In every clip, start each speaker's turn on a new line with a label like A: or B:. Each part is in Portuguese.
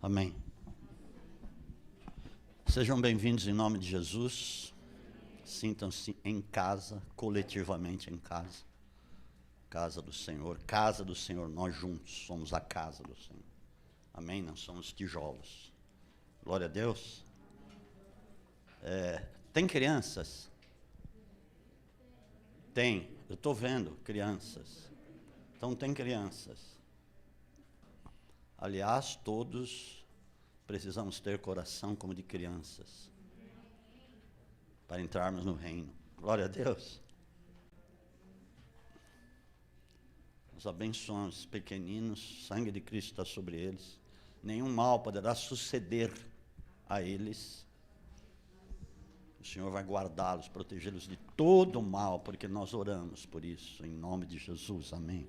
A: Amém. Sejam bem-vindos em nome de Jesus. Sintam-se em casa, coletivamente em casa. Casa do Senhor, nós juntos somos a casa do Senhor. Amém? Não somos tijolos. Glória a Deus. Tem crianças? Tem. Eu estou vendo crianças. Então tem crianças. Aliás, todos precisamos ter coração como de crianças para entrarmos no reino. Glória a Deus. Os abençoamos, pequeninos, sangue de Cristo está sobre eles. Nenhum mal poderá suceder a eles. O Senhor vai guardá-los, protegê-los de todo mal, porque nós oramos por isso, em nome de Jesus. Amém.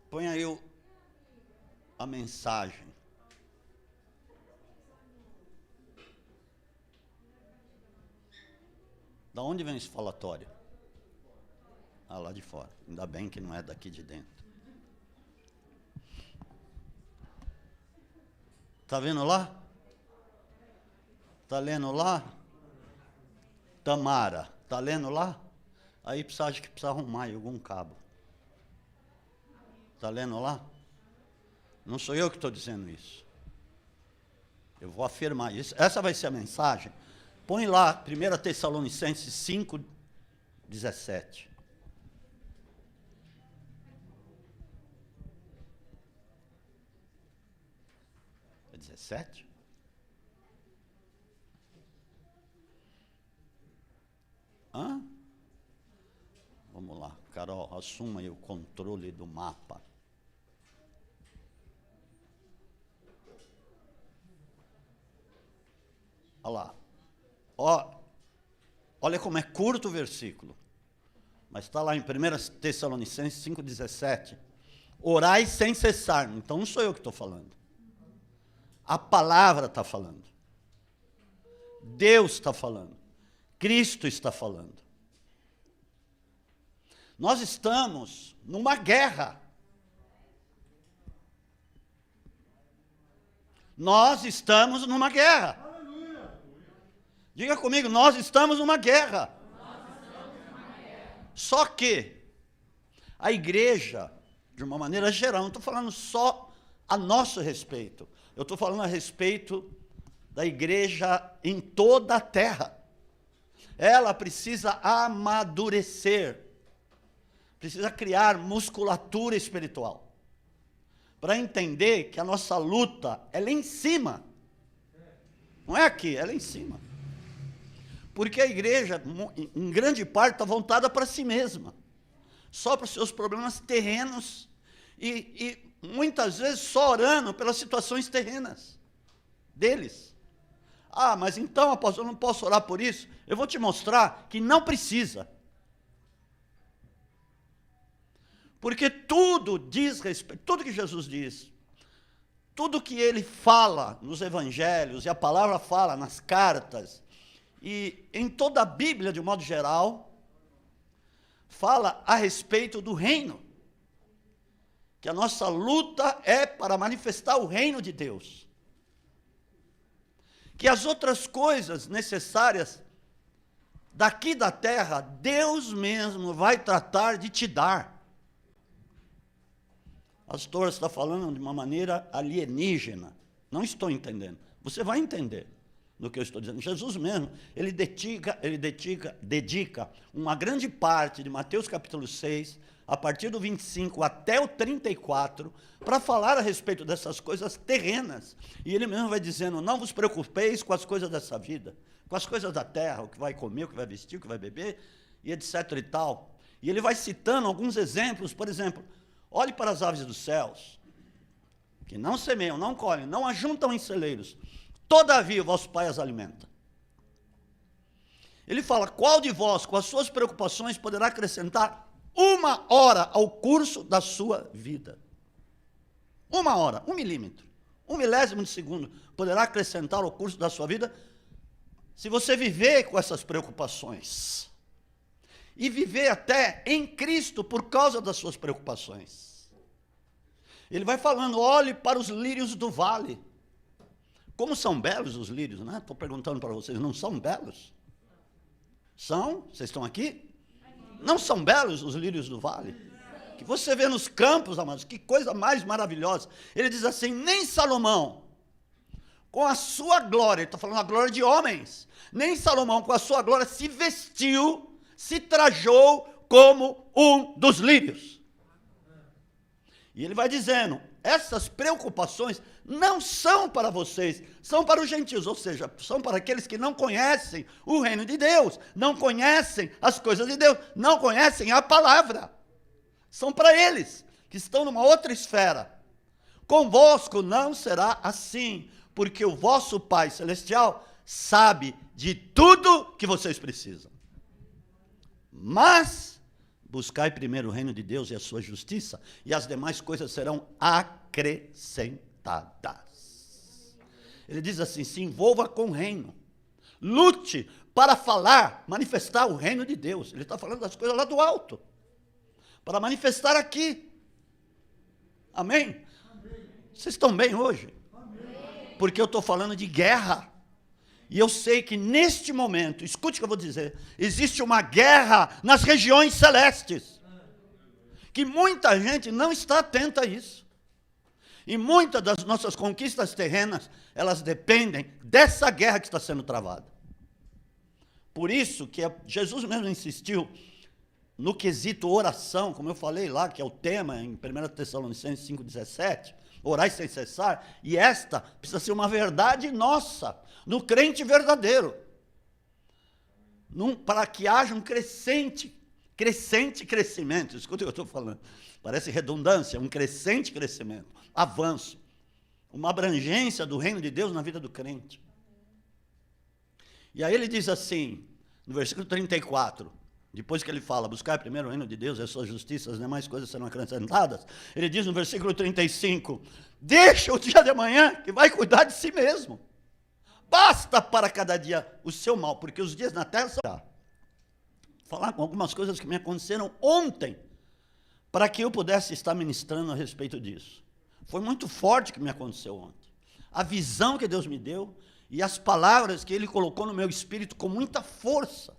A: Põe aí a mensagem. Da onde vem esse falatório? Ah, lá de fora. Ainda bem que não é daqui de dentro. Está vendo lá? Está lendo lá? Tamara, está lendo lá? Aí acho que precisa arrumar aí algum cabo. Está lendo lá? Não sou eu que estou dizendo isso. Eu vou afirmar isso. Essa vai ser a mensagem. Põe lá, 1 Tessalonicenses 5, 17. É 17? Hã? Vamos lá, Carol, assuma aí o controle do mapa. Olha lá. Olha como é curto o versículo. Mas está lá em 1 Tessalonicenses 5,17. Orai sem cessar. Então não sou eu que estou falando. A palavra está falando. Deus está falando. Cristo está falando. Nós estamos numa guerra. Nós estamos numa guerra. Diga comigo, nós estamos numa guerra. Só que a igreja, de uma maneira geral, não estou falando só a nosso respeito, eu estou falando a respeito da igreja em toda a terra. Ela precisa amadurecer, precisa criar musculatura espiritual, para entender que a nossa luta é lá em cima, não é aqui, é lá em cima. Porque a igreja, em grande parte, está voltada para si mesma, só para os seus problemas terrenos e muitas vezes só orando pelas situações terrenas deles. Ah, mas então, apóstolo, eu não posso orar por isso? Eu vou te mostrar que não precisa. Porque tudo diz respeito, tudo que Jesus diz, tudo que ele fala nos evangelhos, e a palavra fala nas cartas, e em toda a Bíblia, de modo geral, fala a respeito do reino. Que a nossa luta é para manifestar o reino de Deus. Que as outras coisas necessárias daqui da terra, Deus mesmo vai tratar de te dar. Pastor, você está falando de uma maneira alienígena. Não estou entendendo. Você vai entender no que eu estou dizendo. Jesus mesmo, ele dedica uma grande parte de Mateus capítulo 6, a partir do 25 até o 34, para falar a respeito dessas coisas terrenas. E ele mesmo vai dizendo, não vos preocupeis com as coisas dessa vida, com as coisas da terra, o que vai comer, o que vai vestir, o que vai beber, e etc e tal. E ele vai citando alguns exemplos, por exemplo, olhe para as aves dos céus, que não semeiam, não colhem, não ajuntam em celeiros, todavia o vosso Pai as alimenta. Ele fala, qual de vós, com as suas preocupações, poderá acrescentar 1 hora ao curso da sua vida? 1 hora, 1 milímetro, 1 milésimo de segundo, poderá acrescentar ao curso da sua vida, se você viver com essas preocupações. e viver até em Cristo por causa das suas preocupações. Ele vai falando, olhe para os lírios do vale. Como são belos os lírios, né? Estou perguntando para vocês, não são belos? São? Vocês estão aqui? Não são belos os lírios do vale? Que você vê nos campos, amados, que coisa mais maravilhosa. Ele diz assim, nem Salomão, com a sua glória, ele está falando a glória de homens, nem Salomão com a sua glória se vestiu, se trajou como um dos lírios. E ele vai dizendo, essas preocupações não são para vocês, são para os gentios, ou seja, são para aqueles que não conhecem o reino de Deus, não conhecem as coisas de Deus, não conhecem a palavra. São para eles, que estão numa outra esfera. Convosco não será assim, porque o vosso Pai Celestial sabe de tudo que vocês precisam. Mas buscai primeiro o reino de Deus e a sua justiça, e as demais coisas serão acrescentadas. Ele diz assim, se envolva com o reino, lute para falar, manifestar o reino de Deus. Ele está falando das coisas lá do alto, para manifestar aqui. Amém? Vocês estão bem hoje? Porque eu estou falando de guerra. E eu sei que neste momento, escute o que eu vou dizer, existe uma guerra nas regiões celestes. Que muita gente não está atenta a isso. E muitas das nossas conquistas terrenas, elas dependem dessa guerra que está sendo travada. Por isso que Jesus mesmo insistiu no quesito oração, como eu falei lá, que é o tema em 1 Tessalonicenses 5,17, orai sem cessar, e esta precisa ser uma verdade nossa, no crente verdadeiro, para que haja um crescente crescimento, escuta o que eu estou falando, parece redundância, um crescente crescimento, avanço, uma abrangência do reino de Deus na vida do crente. E aí ele diz assim, no versículo 34, depois que ele fala, buscar primeiro o reino de Deus e a sua justiça, as demais coisas serão acrescentadas, ele diz no versículo 35, deixa o dia de amanhã que vai cuidar de si mesmo. Basta para cada dia o seu mal, porque os dias na terra são... Falar com algumas coisas que me aconteceram ontem, para que eu pudesse estar ministrando a respeito disso. Foi muito forte o que me aconteceu ontem. A visão que Deus me deu e as palavras que Ele colocou no meu espírito com muita força.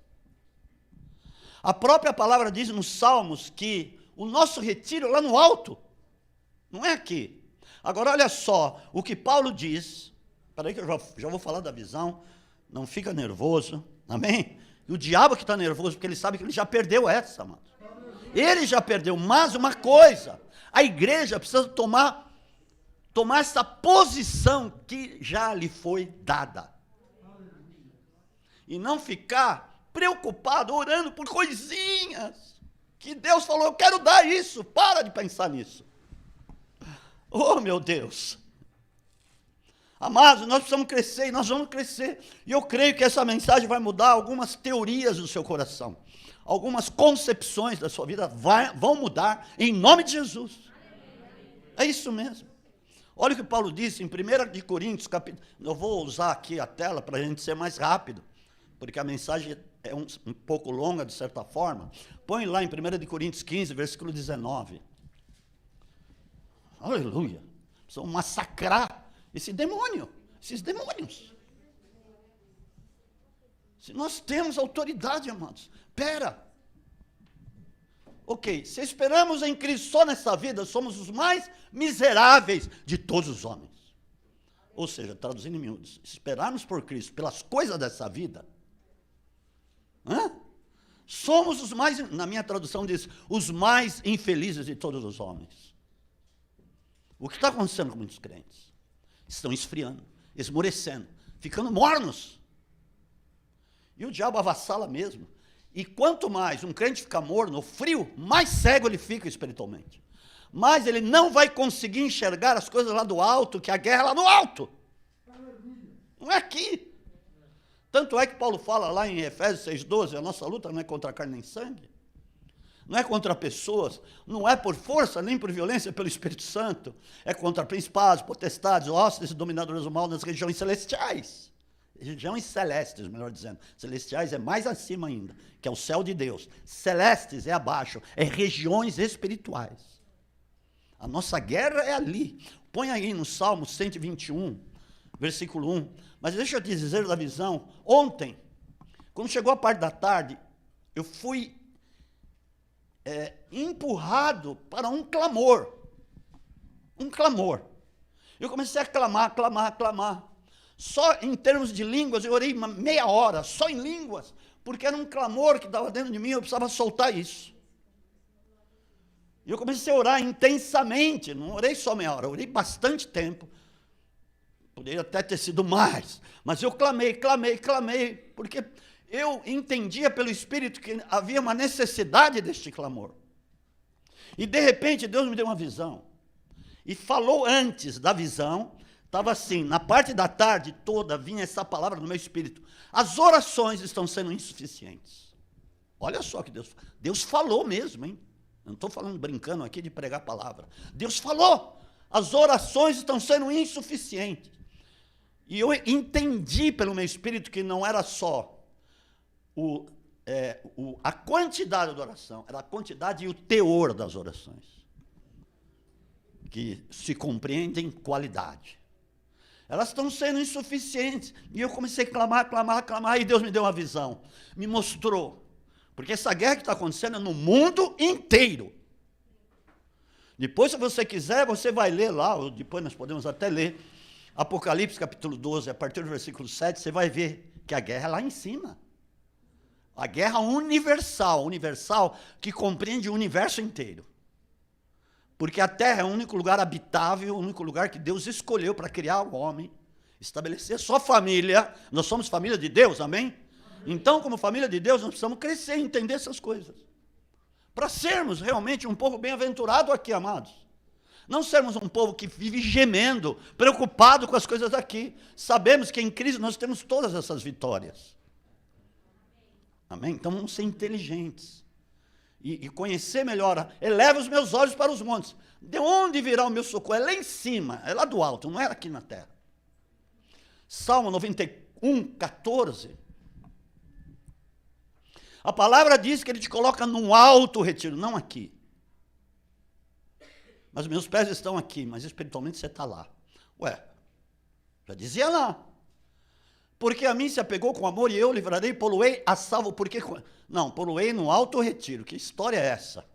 A: A própria palavra diz nos Salmos que o nosso retiro é lá no alto, não é aqui. Agora olha só, o que Paulo diz, peraí que eu já vou falar da visão, não fica nervoso, amém? E o diabo que está nervoso, porque ele sabe que ele já perdeu essa, mano. Ele já perdeu, mas uma coisa, a igreja precisa tomar essa posição que já lhe foi dada. E não ficar preocupado, orando por coisinhas, que Deus falou, eu quero dar isso, para de pensar nisso. Oh, meu Deus. Amados, nós precisamos crescer, e nós vamos crescer, e eu creio que essa mensagem vai mudar algumas teorias do seu coração, algumas concepções da sua vida vão mudar, em nome de Jesus. É isso mesmo. Olha o que Paulo disse em 1 Coríntios, eu vou usar aqui a tela para a gente ser mais rápido, porque a mensagem é um pouco longa, de certa forma. Põe lá em 1 Coríntios 15, versículo 19. Aleluia. Precisam massacrar esses demônios. Se nós temos autoridade, amados, ok, se esperamos em Cristo só nessa vida, somos os mais miseráveis de todos os homens. Ou seja, traduzindo em miúdos, se esperarmos por Cristo pelas coisas dessa vida, somos os mais, na minha tradução diz, os mais infelizes de todos os homens. O que está acontecendo com muitos crentes? Estão esfriando, esmorecendo, ficando mornos. E o diabo avassala mesmo. E quanto mais um crente fica morno, frio, mais cego ele fica espiritualmente. Mas ele não vai conseguir enxergar as coisas lá do alto, que a guerra é lá no alto. Não é aqui. Tanto é que Paulo fala lá em Efésios 6,12, a nossa luta não é contra carne nem sangue, não é contra pessoas, não é por força nem por violência, é pelo Espírito Santo, é contra principados, potestades, hostes e dominadores do mal nas regiões celestiais. regiões celestes, melhor dizendo. Celestiais é mais acima ainda, que é o céu de Deus. Celestes é abaixo, é regiões espirituais. A nossa guerra é ali. Põe aí no Salmo 121, versículo 1. Mas deixa eu te dizer da visão. Ontem, quando chegou a parte da tarde, eu fui empurrado para um clamor. Um clamor. Eu comecei a clamar. Só em termos de línguas, eu orei uma meia hora, só em línguas, porque era um clamor que estava dentro de mim, eu precisava soltar isso. E eu comecei a orar intensamente, não orei só meia hora, orei bastante tempo. Poderia até ter sido mais, mas eu clamei, porque eu entendia pelo Espírito que havia uma necessidade deste clamor. E de repente Deus me deu uma visão. E falou antes da visão, estava assim, na parte da tarde toda vinha essa palavra no meu espírito. As orações estão sendo insuficientes. Olha só que Deus falou mesmo, hein? Eu não estou falando brincando aqui de pregar a palavra. Deus falou, as orações estão sendo insuficientes. E eu entendi pelo meu espírito que não era só a quantidade da oração, era a quantidade e o teor das orações, que se compreendem qualidade. Elas estão sendo insuficientes. E eu comecei a clamar, e Deus me deu uma visão, me mostrou. Porque essa guerra que está acontecendo é no mundo inteiro. Depois, se você quiser, você vai ler lá, ou depois nós podemos até ler, Apocalipse capítulo 12, a partir do versículo 7, você vai ver que a guerra é lá em cima. A guerra universal, que compreende o universo inteiro. Porque a terra é o único lugar habitável, o único lugar que Deus escolheu para criar o homem, estabelecer sua família. Nós somos família de Deus, amém? Então, como família de Deus, nós precisamos crescer e entender essas coisas. Para sermos realmente um povo bem-aventurado aqui, amados. Não sermos um povo que vive gemendo, preocupado com as coisas daqui. Sabemos que em Cristo nós temos todas essas vitórias. Amém? Então vamos ser inteligentes. E conhecer melhor. Eleva os meus olhos para os montes. De onde virá o meu socorro? É lá em cima, é lá do alto, não é aqui na terra. Salmo 91, 14. A palavra diz que ele te coloca num alto retiro, não aqui. Mas meus pés estão aqui, mas espiritualmente você está lá. Ué, já dizia lá. Porque a mim se apegou com amor e eu livrarei, poluei a salvo. Porque não, poluei no alto retiro. Que história é essa?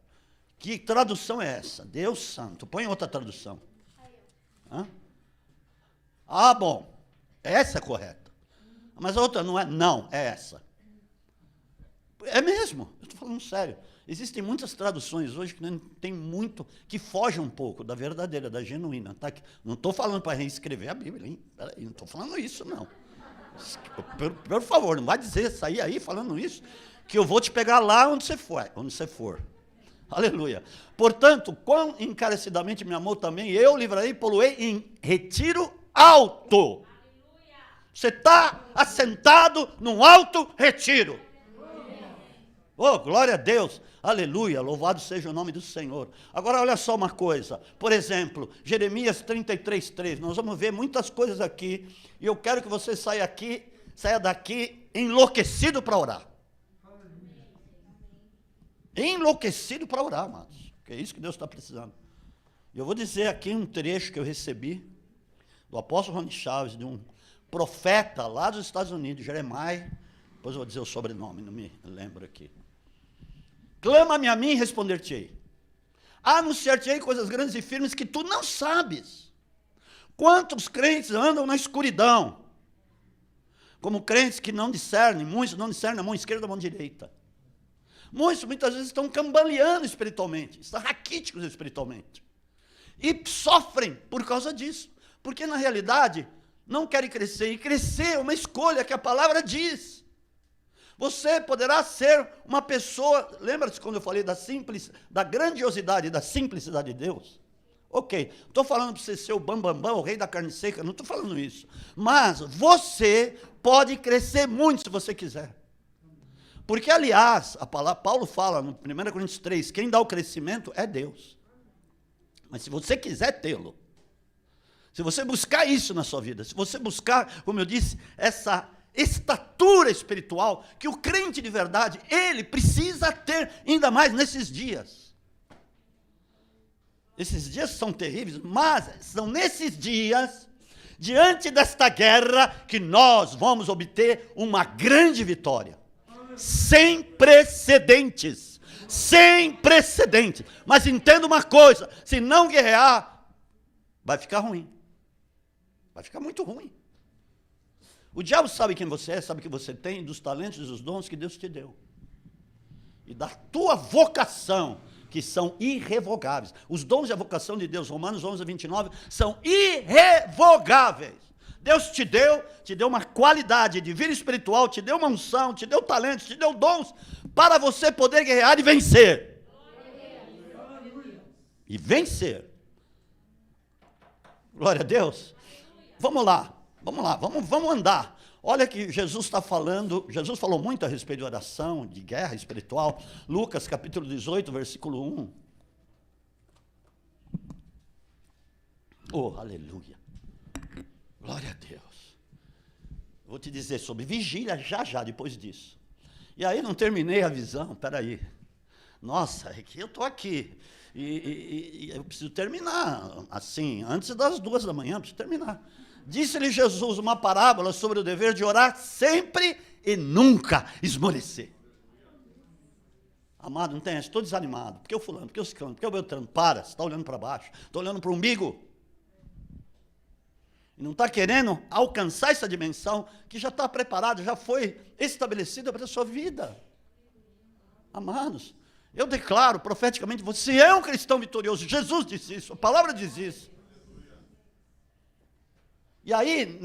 A: Que tradução é essa? Deus santo. Põe outra tradução. Hã? Ah, bom. Essa é correta. Mas a outra não é? Não, é essa. É mesmo, eu estou falando sério. Existem muitas traduções hoje que não tem muito, que fogem um pouco da verdadeira, da genuína. Tá? Não estou falando para reescrever a Bíblia, hein? Peraí, não estou falando isso, não. Por favor, não vai dizer, sair aí falando isso, que eu vou te pegar lá onde você for. Aleluia. Portanto, quão encarecidamente me amou também, eu livrarei e poluei em retiro alto. Você está assentado num alto retiro. Oh, glória a Deus, aleluia, louvado seja o nome do Senhor. Agora olha só uma coisa, por exemplo, Jeremias 33:3, nós vamos ver muitas coisas aqui, e eu quero que você saia daqui enlouquecido para orar. Enlouquecido para orar, amados, que é isso que Deus está precisando. Eu vou dizer aqui um trecho que eu recebi do apóstolo Rony Chaves, de um profeta lá dos Estados Unidos, Jeremias, depois eu vou dizer o sobrenome, não me lembro aqui. Clama-me a mim e responder-te-ei. Anunciar-te-ei coisas grandes e firmes que tu não sabes. Quantos crentes andam na escuridão? Como crentes que não discernem, muitos não discernem a mão esquerda da mão direita. Muitos, muitas vezes, estão cambaleando espiritualmente, estão raquíticos espiritualmente. E sofrem por causa disso. Porque, na realidade, não querem crescer. E crescer é uma escolha que a palavra diz. Você poderá ser uma pessoa, lembra-se quando eu falei da grandiosidade, da simplicidade de Deus? Ok, estou falando para você ser o bambambam, o rei da carne seca, não estou falando isso. Mas você pode crescer muito se você quiser. Porque, aliás, Paulo fala no 1 Coríntios 3, quem dá o crescimento é Deus. Mas se você quiser tê-lo, Se você buscar isso na sua vida, se você buscar, como eu disse, essa estatura espiritual que o crente de verdade, ele precisa ter ainda mais nesses dias. Esses dias são terríveis, mas são nesses dias, diante desta guerra, que nós vamos obter uma grande vitória. Sem precedentes. Sem precedentes. Mas entenda uma coisa, se não guerrear, vai ficar ruim. Vai ficar muito ruim. O diabo sabe quem você é, sabe o que você tem, dos talentos e dos dons que Deus te deu. E da tua vocação, que são irrevogáveis. Os dons e a vocação de Deus, Romanos 11, 29, são irrevogáveis. Deus te deu uma qualidade de vida espiritual, te deu uma unção, te deu talentos, te deu dons, para você poder guerrear e vencer. E vencer. Glória a Deus. Vamos lá, vamos andar. Olha que Jesus está falando, Jesus falou muito a respeito de oração, de guerra espiritual. Lucas capítulo 18, versículo 1. Oh, aleluia. Glória a Deus. Vou te dizer sobre vigília já depois disso. E aí não terminei a visão, peraí. Nossa, é que eu estou aqui. E eu preciso terminar, assim, antes das 2 da manhã, preciso terminar. Disse-lhe Jesus uma parábola sobre o dever de orar sempre e nunca esmorecer. Amado, não tem essa, estou desanimado. Porque o fulano, porque o ciclano, porque o Beltrano. Para, você está olhando para baixo, está olhando para o umbigo. E não está querendo alcançar essa dimensão que já está preparada, já foi estabelecida para a sua vida. Amados, eu declaro profeticamente, você é um cristão vitorioso. Jesus disse isso, a palavra diz isso. E aí,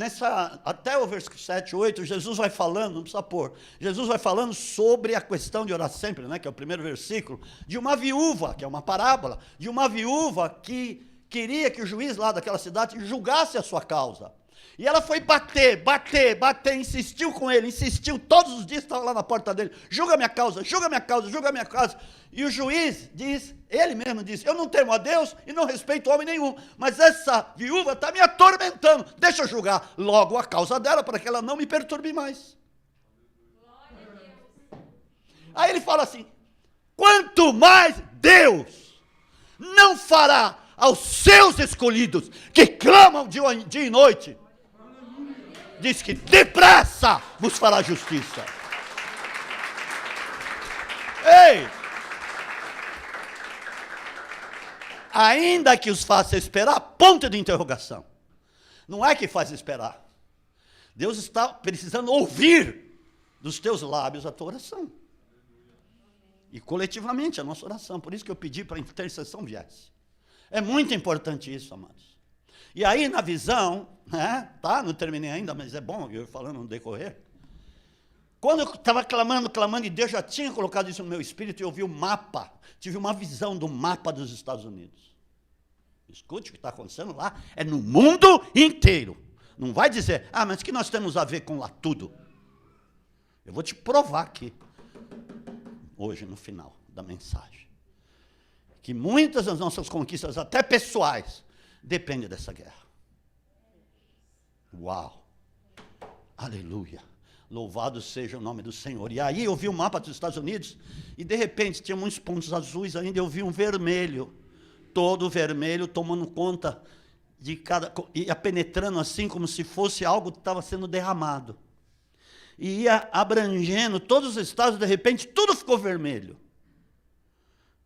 A: até o versículo 7, 8, Jesus vai falando, não precisa pôr, Jesus vai falando sobre a questão de orar sempre, né, que é o primeiro versículo, de uma viúva, que é uma parábola, de uma viúva que queria que o juiz lá daquela cidade julgasse a sua causa. E ela foi bater, insistiu com ele, todos os dias estava lá na porta dele, julga minha causa. E o juiz diz, ele mesmo diz, eu não temo a Deus e não respeito homem nenhum, mas essa viúva está me atormentando, deixa eu julgar logo a causa dela, para que ela não me perturbe mais. Aí ele fala assim, quanto mais Deus não fará aos seus escolhidos, que clamam dia e noite, diz que depressa vos fará justiça. Ei! Ainda que os faça esperar, ponto de interrogação. Não é que faz esperar. Deus está precisando ouvir dos teus lábios a tua oração. E coletivamente a nossa oração. Por isso que eu pedi para a intercessão viesse. É muito importante isso, amados. E aí na visão, né, tá? Não terminei ainda, mas é bom eu falando no decorrer. Quando eu estava clamando, e Deus já tinha colocado isso no meu espírito, e eu vi o mapa, tive uma visão do mapa dos Estados Unidos. Escute o que está acontecendo lá, é no mundo inteiro. Não vai dizer, mas o que nós temos a ver com lá tudo? Eu vou te provar aqui, hoje no final da mensagem, que muitas das nossas conquistas, até pessoais, dependem dessa guerra. Uau! Aleluia! Louvado seja o nome do Senhor. E aí eu vi o mapa dos Estados Unidos, e de repente tinha muitos pontos azuis ainda, eu vi um vermelho, todo vermelho, tomando conta de cada, ia penetrando assim, como se fosse algo que estava sendo derramado. E ia abrangendo todos os estados, de repente tudo ficou vermelho.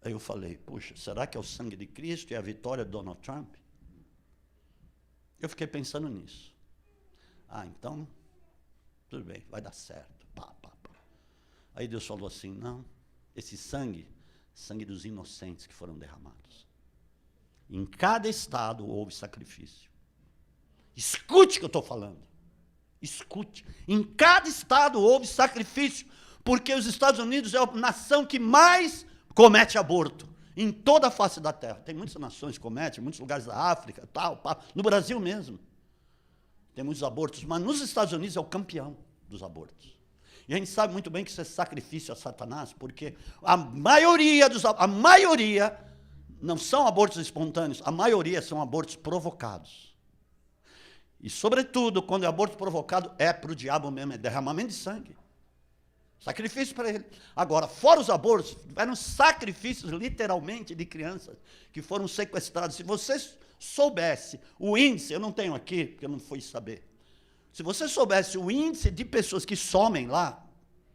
A: Aí eu falei, puxa, será que é o sangue de Cristo e a vitória de Donald Trump? Eu fiquei pensando nisso. Então, tudo bem, vai dar certo. Aí Deus falou assim, não, esse sangue dos inocentes que foram derramados. Em cada estado houve sacrifício. Escute o que eu estou falando. Escute. Em cada estado houve sacrifício, porque os Estados Unidos é a nação que mais comete aborto em toda a face da terra. Tem muitas nações que cometem, em muitos lugares da África, no Brasil mesmo. Tem muitos abortos, mas nos Estados Unidos é o campeão dos abortos. E a gente sabe muito bem que isso é sacrifício a Satanás, porque a maioria não são abortos espontâneos, a maioria são abortos provocados. E, sobretudo, quando é aborto provocado, é para o diabo mesmo, é derramamento de sangue. Sacrifício para ele. Agora, fora os abortos, eram sacrifícios, literalmente, de crianças que foram sequestradas. Se você soubesse o índice, eu não tenho aqui, porque eu não fui saber. Se você soubesse o índice de pessoas que somem lá,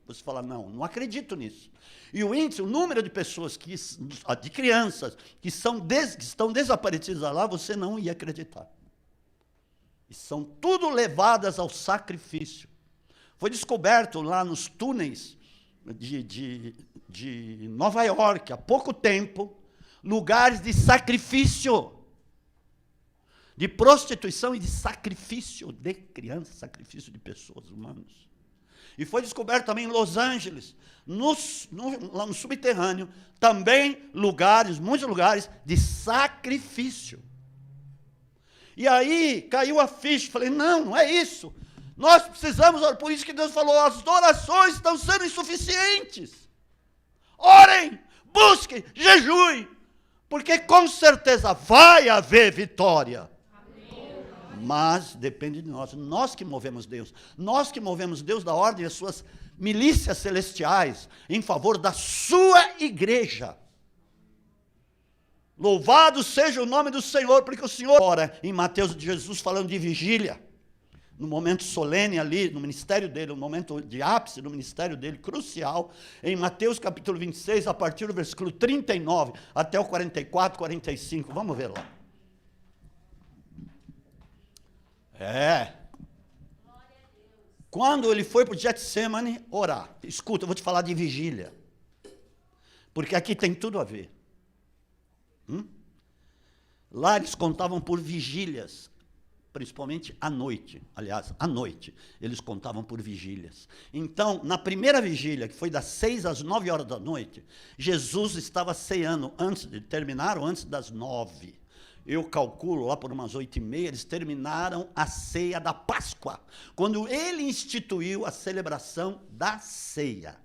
A: você fala, não acredito nisso. E o índice, o número de pessoas, de crianças, que estão desaparecidas lá, você não ia acreditar. E são tudo levadas ao sacrifício. Foi descoberto lá nos túneis de Nova York, há pouco tempo, lugares de sacrifício, de prostituição e de sacrifício de crianças, sacrifício de pessoas humanas. E foi descoberto também em Los Angeles, lá no subterrâneo, também muitos lugares de sacrifício. E aí caiu a ficha, falei, não é isso. Nós precisamos, por isso que Deus falou, as orações estão sendo insuficientes. Orem, busquem, jejuem, porque com certeza vai haver vitória. Amém. Mas depende de nós que movemos Deus. Nós que movemos Deus da ordem e as suas milícias celestiais em favor da sua igreja. Louvado seja o nome do Senhor, porque o Senhor ora em Mateus de Jesus falando de vigília. No momento solene ali, no ministério dele, no momento de ápice do ministério dele, crucial, em Mateus capítulo 26, a partir do versículo 39 até o 44, 45. Vamos ver lá. Quando ele foi para o Getsemane orar, escuta, eu vou te falar de vigília, porque aqui tem tudo a ver. Lá eles contavam por vigílias, principalmente à noite. Aliás, à noite, eles contavam por vigílias. Então, na primeira vigília, que foi das 6 às 9 horas da noite, Jesus estava ceando antes de terminar, ou antes das 9. Eu calculo, lá por umas 8h30, eles terminaram a ceia da Páscoa, quando ele instituiu a celebração da ceia,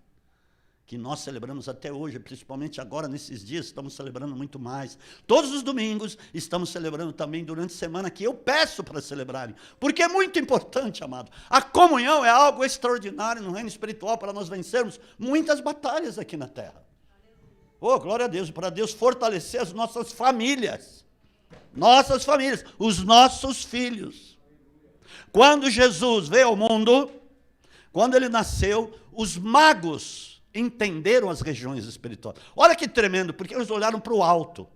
A: que nós celebramos até hoje, principalmente agora, nesses dias, estamos celebrando muito mais. Todos os domingos, estamos celebrando também durante a semana, que eu peço para celebrarem, porque é muito importante, amado. A comunhão é algo extraordinário no reino espiritual, para nós vencermos muitas batalhas aqui na terra. Oh, glória a Deus, para Deus fortalecer as nossas famílias, os nossos filhos. Quando Jesus veio ao mundo, quando ele nasceu, os magos entenderam as regiões espirituais. Olha que tremendo, porque eles olharam para o alto.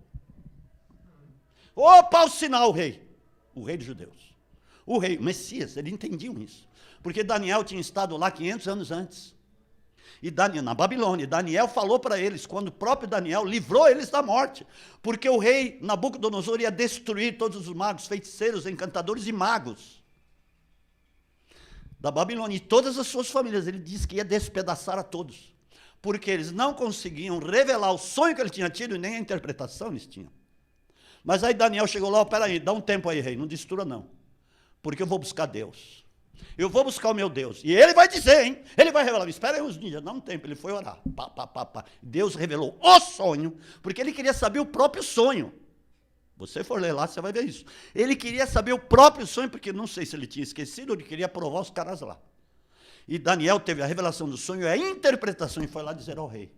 A: Opa, ao sinal, o rei dos judeus. O rei, o Messias, eles entendiam isso. Porque Daniel tinha estado lá 500 anos antes. E na Babilônia, Daniel falou para eles, quando o próprio Daniel livrou eles da morte. Porque o rei Nabucodonosor ia destruir todos os magos, feiticeiros, encantadores e magos da Babilônia. E todas as suas famílias, ele disse que ia despedaçar a todos. Porque eles não conseguiam revelar o sonho que ele tinha tido e nem a interpretação eles tinham. Mas aí Daniel chegou lá, peraí, dá um tempo aí, rei, não destrua não, porque eu vou buscar Deus. Eu vou buscar o meu Deus. E ele vai dizer, hein? Ele vai revelar. Espera aí uns dias, dá um tempo. Ele foi orar. Deus revelou o sonho, porque ele queria saber o próprio sonho. Você for ler lá, você vai ver isso. Ele queria saber o próprio sonho, porque não sei se ele tinha esquecido ou ele queria provar os caras lá. E Daniel teve a revelação do sonho, a interpretação, e foi lá dizer ao rei.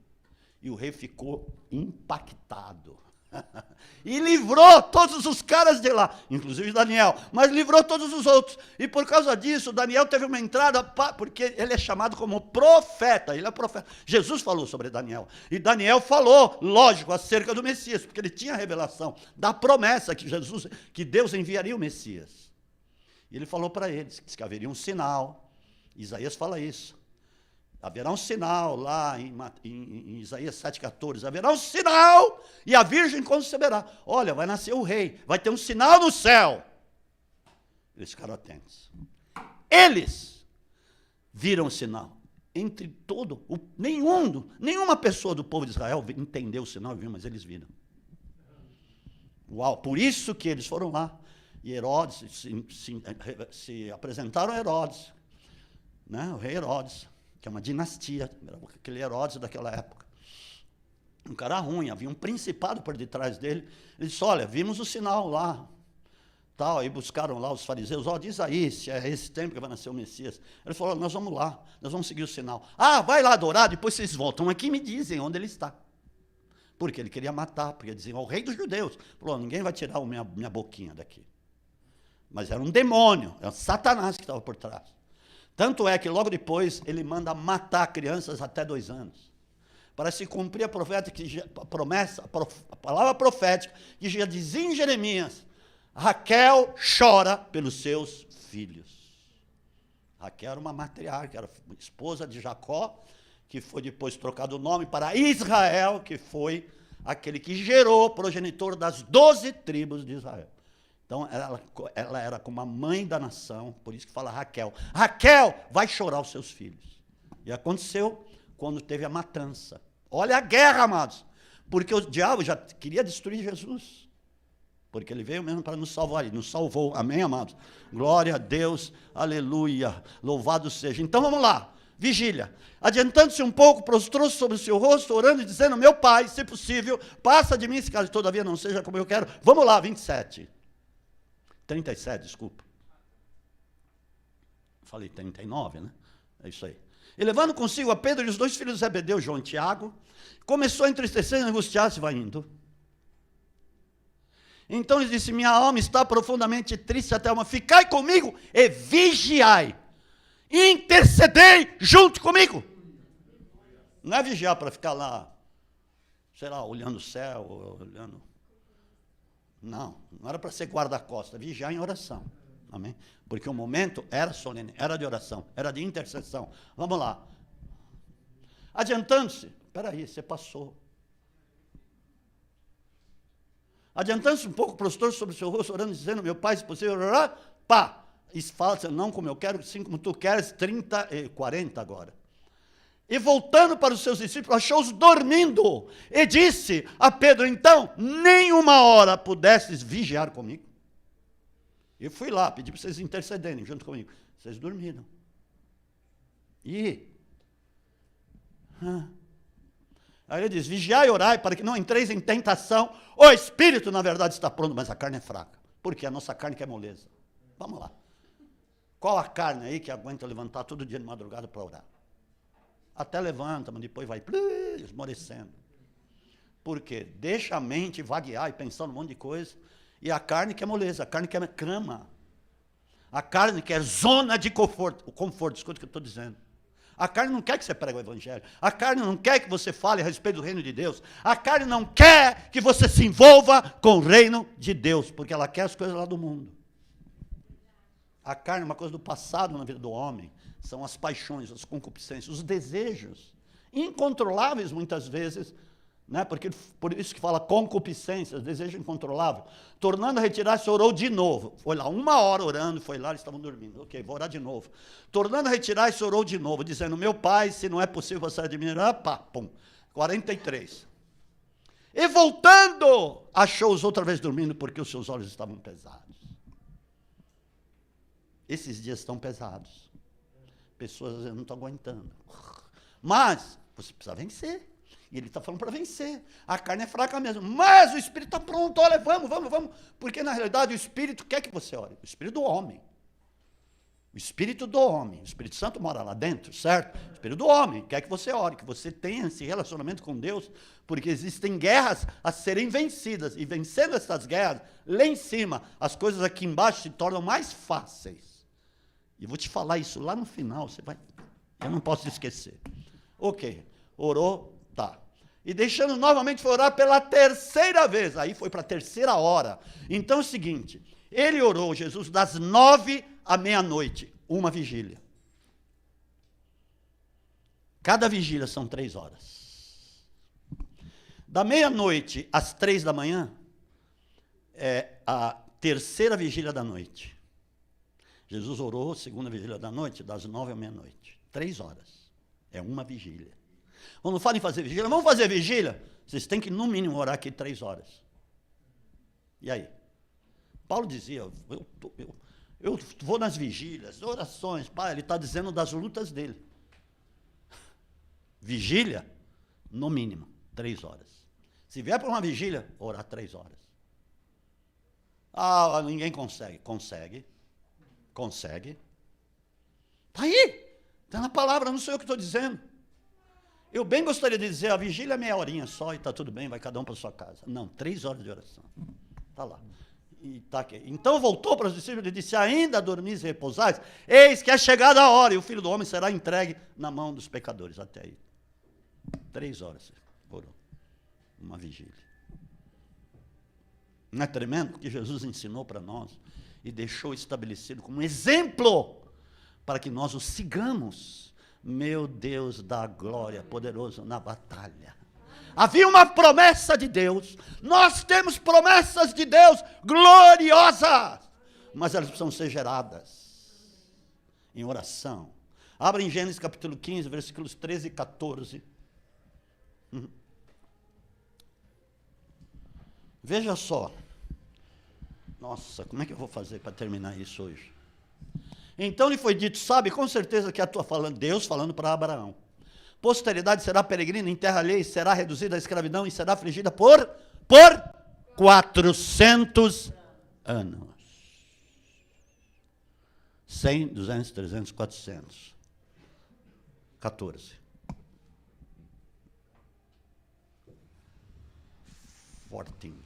A: E o rei ficou impactado. E livrou todos os caras de lá, inclusive Daniel, mas livrou todos os outros. E por causa disso, Daniel teve uma entrada, porque ele é chamado como profeta, ele é profeta. Jesus falou sobre Daniel. E Daniel falou, lógico, acerca do Messias, porque ele tinha a revelação da promessa que Deus enviaria o Messias. E ele falou para eles que haveria um sinal. Isaías fala isso. Haverá um sinal lá em Isaías 7,14. Haverá um sinal e a virgem conceberá. Olha, vai nascer o rei, vai ter um sinal no céu. Eles ficaram atentos. Eles viram o sinal. Entre nenhuma pessoa do povo de Israel entendeu o sinal, viu, mas eles viram. Uau, por isso que eles foram lá. E Herodes, se apresentaram a Herodes, né, o rei Herodes, que é uma dinastia, aquele Herodes daquela época. Um cara ruim, havia um principado por detrás dele. Ele disse, olha, vimos o sinal lá, tal, aí buscaram lá os fariseus, diz aí, se é esse tempo que vai nascer o Messias. Ele falou, nós vamos lá, nós vamos seguir o sinal. Vai lá adorar, depois vocês voltam aqui e me dizem onde ele está. Porque ele queria matar, porque diziam, o rei dos judeus. Falou, ninguém vai tirar a minha boquinha daqui. Mas era um demônio, era Satanás que estava por trás. Tanto é que logo depois ele manda matar crianças até 2 anos. Para se cumprir a palavra profética, que já dizia em Jeremias, Raquel chora pelos seus filhos. Raquel era uma matriarca, era esposa de Jacó, que foi depois trocado o nome para Israel, que foi aquele que gerou, progenitor das 12 tribos de Israel. Então, ela era como a mãe da nação, por isso que fala Raquel. Raquel vai chorar os seus filhos. E aconteceu quando teve a matança. Olha a guerra, amados. Porque o diabo já queria destruir Jesus. Porque ele veio mesmo para nos salvar, ele nos salvou, amém, amados? Glória a Deus, aleluia, louvado seja. Então vamos lá, vigília. Adiantando-se um pouco, prostrou-se sobre o seu rosto, orando e dizendo, meu Pai, se possível, passa de mim, se caso todavia não seja como eu quero. Vamos lá, 37, desculpa. Falei 39, né? É isso aí. E levando consigo a Pedro e os 2 filhos de Zebedeu, João e Tiago, começou a entristecer e angustiar-se, vai indo. Então ele disse, minha alma está profundamente triste até uma, ficai comigo e vigiai, intercedei junto comigo. Não é vigiar para ficar lá, sei lá, olhando o céu, olhando... Não era para ser guarda-costas, vigiar em oração, amém? Porque o momento era solene, era de oração, era de intercessão. Vamos lá. Adiantando-se, espera aí, você passou. Adiantando-se um pouco, prostrou-se sobre o seu rosto, orando, dizendo, meu Pai, se possível, e fala, não como eu quero, sim como tu queres, 40 agora. E voltando para os seus discípulos, achou-os dormindo, e disse a Pedro, então, nem uma hora pudestes vigiar comigo. Eu fui lá, pedi para vocês intercederem junto comigo. Vocês dormiram. Aí ele diz, vigiai e orai para que não entreis em tentação. O espírito, na verdade, está pronto, mas a carne é fraca. Porque a nossa carne quer moleza. Vamos lá. Qual a carne aí que aguenta levantar todo dia de madrugada para orar? Até levanta, mas depois vai esmorecendo. Por quê? Deixa a mente vaguear e pensar num monte de coisa. E a carne quer moleza, a carne quer cama. A carne quer zona de conforto. O conforto, escuta o que eu estou dizendo. A carne não quer que você pregue o evangelho. A carne não quer que você fale a respeito do reino de Deus. A carne não quer que você se envolva com o reino de Deus, porque ela quer as coisas lá do mundo. A carne é uma coisa do passado na vida do homem. São as paixões, as concupiscências, os desejos incontroláveis muitas vezes, né? Porque por isso que fala concupiscência, desejo incontrolável. Tornando a retirar-se, orou de novo. Foi lá 1 hora orando, foi lá, eles estavam dormindo. Ok, vou orar de novo. Tornando a retirar-se, orou de novo, dizendo, meu Pai, se não é possível passar de mim, 43. E voltando, achou-os outra vez dormindo, porque os seus olhos estavam pesados. Esses dias estão pesados. Pessoas às vezes não estão aguentando. Mas você precisa vencer. E ele está falando para vencer. A carne é fraca mesmo. Mas o espírito está pronto. Olha, vamos. Porque na realidade o espírito quer que você ore. O espírito do homem. O espírito do homem. O Espírito Santo mora lá dentro, certo? O espírito do homem quer que você ore, que você tenha esse relacionamento com Deus, porque existem guerras a serem vencidas. E vencendo essas guerras, lá em cima, as coisas aqui embaixo se tornam mais fáceis. E vou te falar isso lá no final, eu não posso esquecer. Ok, orou, tá. E deixando novamente foi orar pela 3ª vez, aí foi para a 3ª hora. Então é o seguinte, ele orou, Jesus, das 9 à meia-noite, uma vigília. Cada vigília são 3 horas. Da meia-noite às 3 da manhã, é a 3ª vigília da noite. Jesus orou, 2ª vigília da noite, das 9 à meia-noite. 3 horas. É uma vigília. Quando falam em fazer vigília, vamos fazer vigília? Vocês têm que, no mínimo, orar aqui 3 horas. E aí? Paulo dizia, eu vou nas vigílias, orações, pai, ele está dizendo das lutas dele. Vigília, no mínimo, 3 horas. Se vier para uma vigília, orar 3 horas. Ah, ninguém consegue. Consegue. Consegue. Está aí. Está na palavra, não sou eu que estou dizendo. Eu bem gostaria de dizer, a vigília é meia horinha só e está tudo bem, vai cada um para sua casa. Não, 3 horas de oração. Está lá. E tá aqui. Então voltou para os discípulos e disse, ainda dormis e repousais? Eis que é chegada a hora e o Filho do Homem será entregue na mão dos pecadores. Até aí. 3 horas por uma vigília. Não é tremendo o que Jesus ensinou para nós e deixou estabelecido como exemplo para que nós o sigamos? Meu Deus da glória, poderoso na batalha. Havia uma promessa de Deus. Nós temos promessas de Deus gloriosas, mas elas precisam ser geradas em oração. Abra em Gênesis capítulo 15, versículos 13 e 14. Veja só. Nossa, como é que eu vou fazer para terminar isso hoje? Então lhe foi dito, sabe, com certeza que Deus falando para Abraão. Posteridade será peregrina em terra alheia, será reduzida à escravidão e será afligida por 400 anos. 100, 200, 300, 400. 14. Fortinho.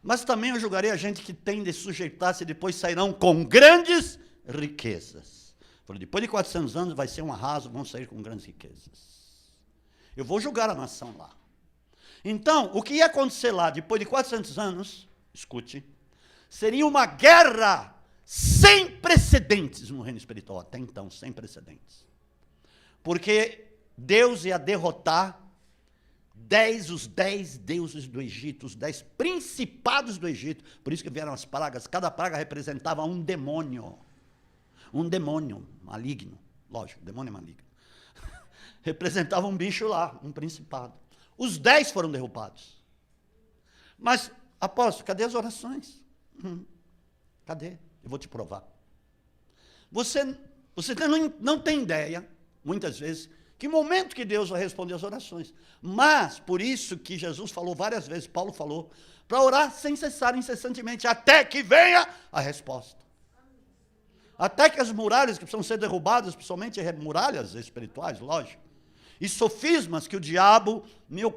A: Mas também eu julgarei a gente que tem de sujeitar-se e depois sairão com grandes riquezas. Falei, depois de 400 anos vai ser um arraso, vão sair com grandes riquezas. Eu vou julgar a nação lá. Então, o que ia acontecer lá, depois de 400 anos, escute, seria uma guerra sem precedentes no reino espiritual, até então, sem precedentes. Porque Deus ia derrotar os 10 deuses do Egito, os 10 principados do Egito. Por isso que vieram as pragas. Cada praga representava um demônio. Um demônio maligno. Lógico, demônio maligno. Representava um bicho lá, um principado. Os 10 foram derrubados. Mas, apóstolo, cadê as orações? Cadê? Eu vou te provar. Você não tem ideia, muitas vezes, que momento que Deus vai responder as orações. Mas, por isso que Jesus falou várias vezes, Paulo falou, para orar sem cessar, incessantemente, até que venha a resposta. Até que as muralhas que precisam ser derrubadas, principalmente muralhas espirituais, lógico, e sofismas que o diabo,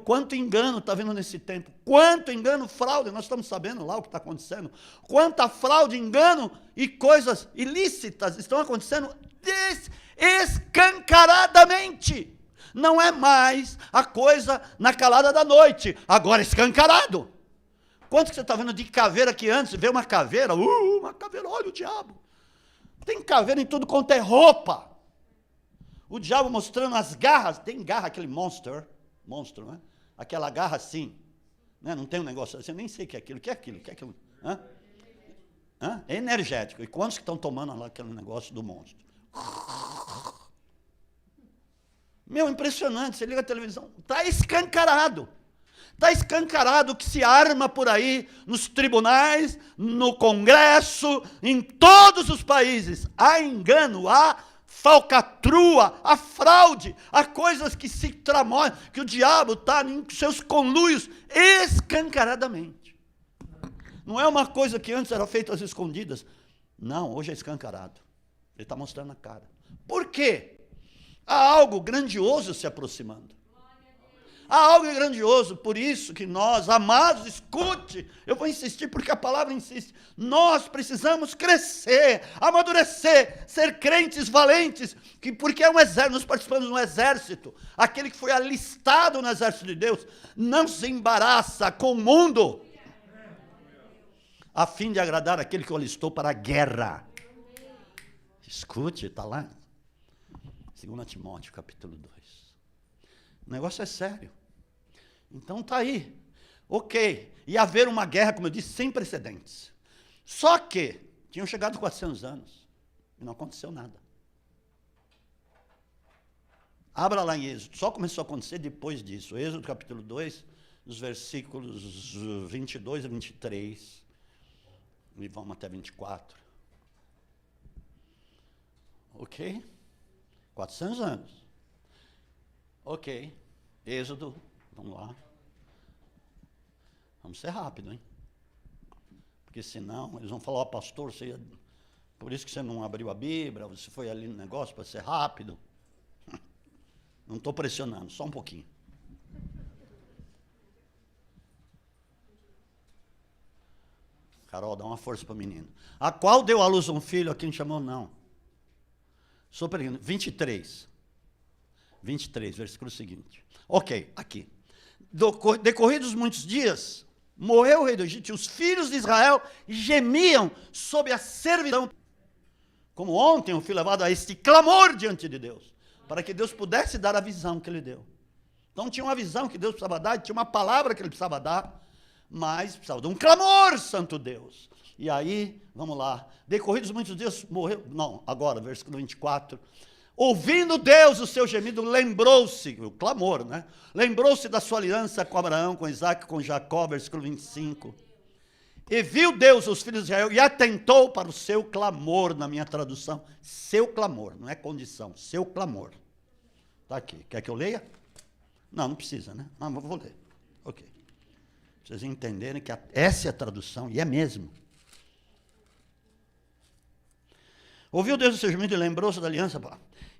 A: quanto engano está vendo nesse tempo, quanto engano, fraude, nós estamos sabendo lá o que está acontecendo, quanta fraude, engano e coisas ilícitas estão acontecendo escancaradamente. Não é mais a coisa na calada da noite, agora escancarado. Quanto que você está vendo de caveira que antes, vê uma caveira, olha o diabo. Tem caveira em tudo quanto é roupa. O diabo mostrando as garras, tem garra, aquele monstro, né? Aquela garra assim, né? Não tem um negócio assim, eu nem sei o que é aquilo, Hã? É energético. E quantos que estão tomando lá aquele negócio do monstro? Impressionante, você liga a televisão, está escancarado. Está escancarado que se arma por aí, nos tribunais, no Congresso, em todos os países. Há engano, há falcatrua, há fraude, há coisas que se tramam, que o diabo está em seus conluios escancaradamente. Não é uma coisa que antes era feita às escondidas. Não, hoje é escancarado. Ele está mostrando a cara. Por quê? Há algo grandioso se aproximando. Há algo grandioso, por isso que nós, amados, escute, eu vou insistir porque a palavra insiste, nós precisamos crescer, amadurecer, ser crentes valentes, porque é um exército, nós participamos de um exército, aquele que foi alistado no exército de Deus, não se embaraça com o mundo, a fim de agradar aquele que o alistou para a guerra. Escute, está lá, 2 Timóteo, capítulo 2. O negócio é sério. Então está aí. Ok. Ia haver uma guerra, como eu disse, sem precedentes. Só que tinham chegado 400 anos e não aconteceu nada. Abra lá em Êxodo. Só começou a acontecer depois disso. Êxodo capítulo 2, os versículos 22 a 23. E vamos até 24. Ok? 400 anos. Ok, Êxodo, vamos lá. Vamos ser rápido, hein? Porque senão, eles vão falar, pastor, por isso que você não abriu a Bíblia, você foi ali no negócio para ser rápido. Não estou pressionando, só um pouquinho. Carol, dá uma força para o menino. A qual deu à luz um filho, a quem chamou? Não. Sou peregrino. 23, versículo seguinte. Ok, aqui. Decorridos muitos dias, morreu o rei do Egito, e os filhos de Israel gemiam sob a servidão. Como ontem eu fui levado a este clamor diante de Deus, para que Deus pudesse dar a visão que ele deu. Então tinha uma visão que Deus precisava dar, tinha uma palavra que ele precisava dar, mas precisava de um clamor, santo Deus. E aí, vamos lá, decorridos muitos dias, morreu, não, agora, versículo 24, ouvindo Deus o seu gemido, lembrou-se, o clamor, né? Lembrou-se da sua aliança com Abraão, com Isaac, com Jacó, versículo 25. E viu Deus os filhos de Israel e atentou para o seu clamor, na minha tradução. Seu clamor, não é condição, seu clamor. Está aqui. Quer que eu leia? Não, não precisa, né? Não, mas vou ler. Ok. Pra vocês entenderem que essa é a tradução, e é mesmo. Ouviu Deus o seu gemido e lembrou-se da aliança.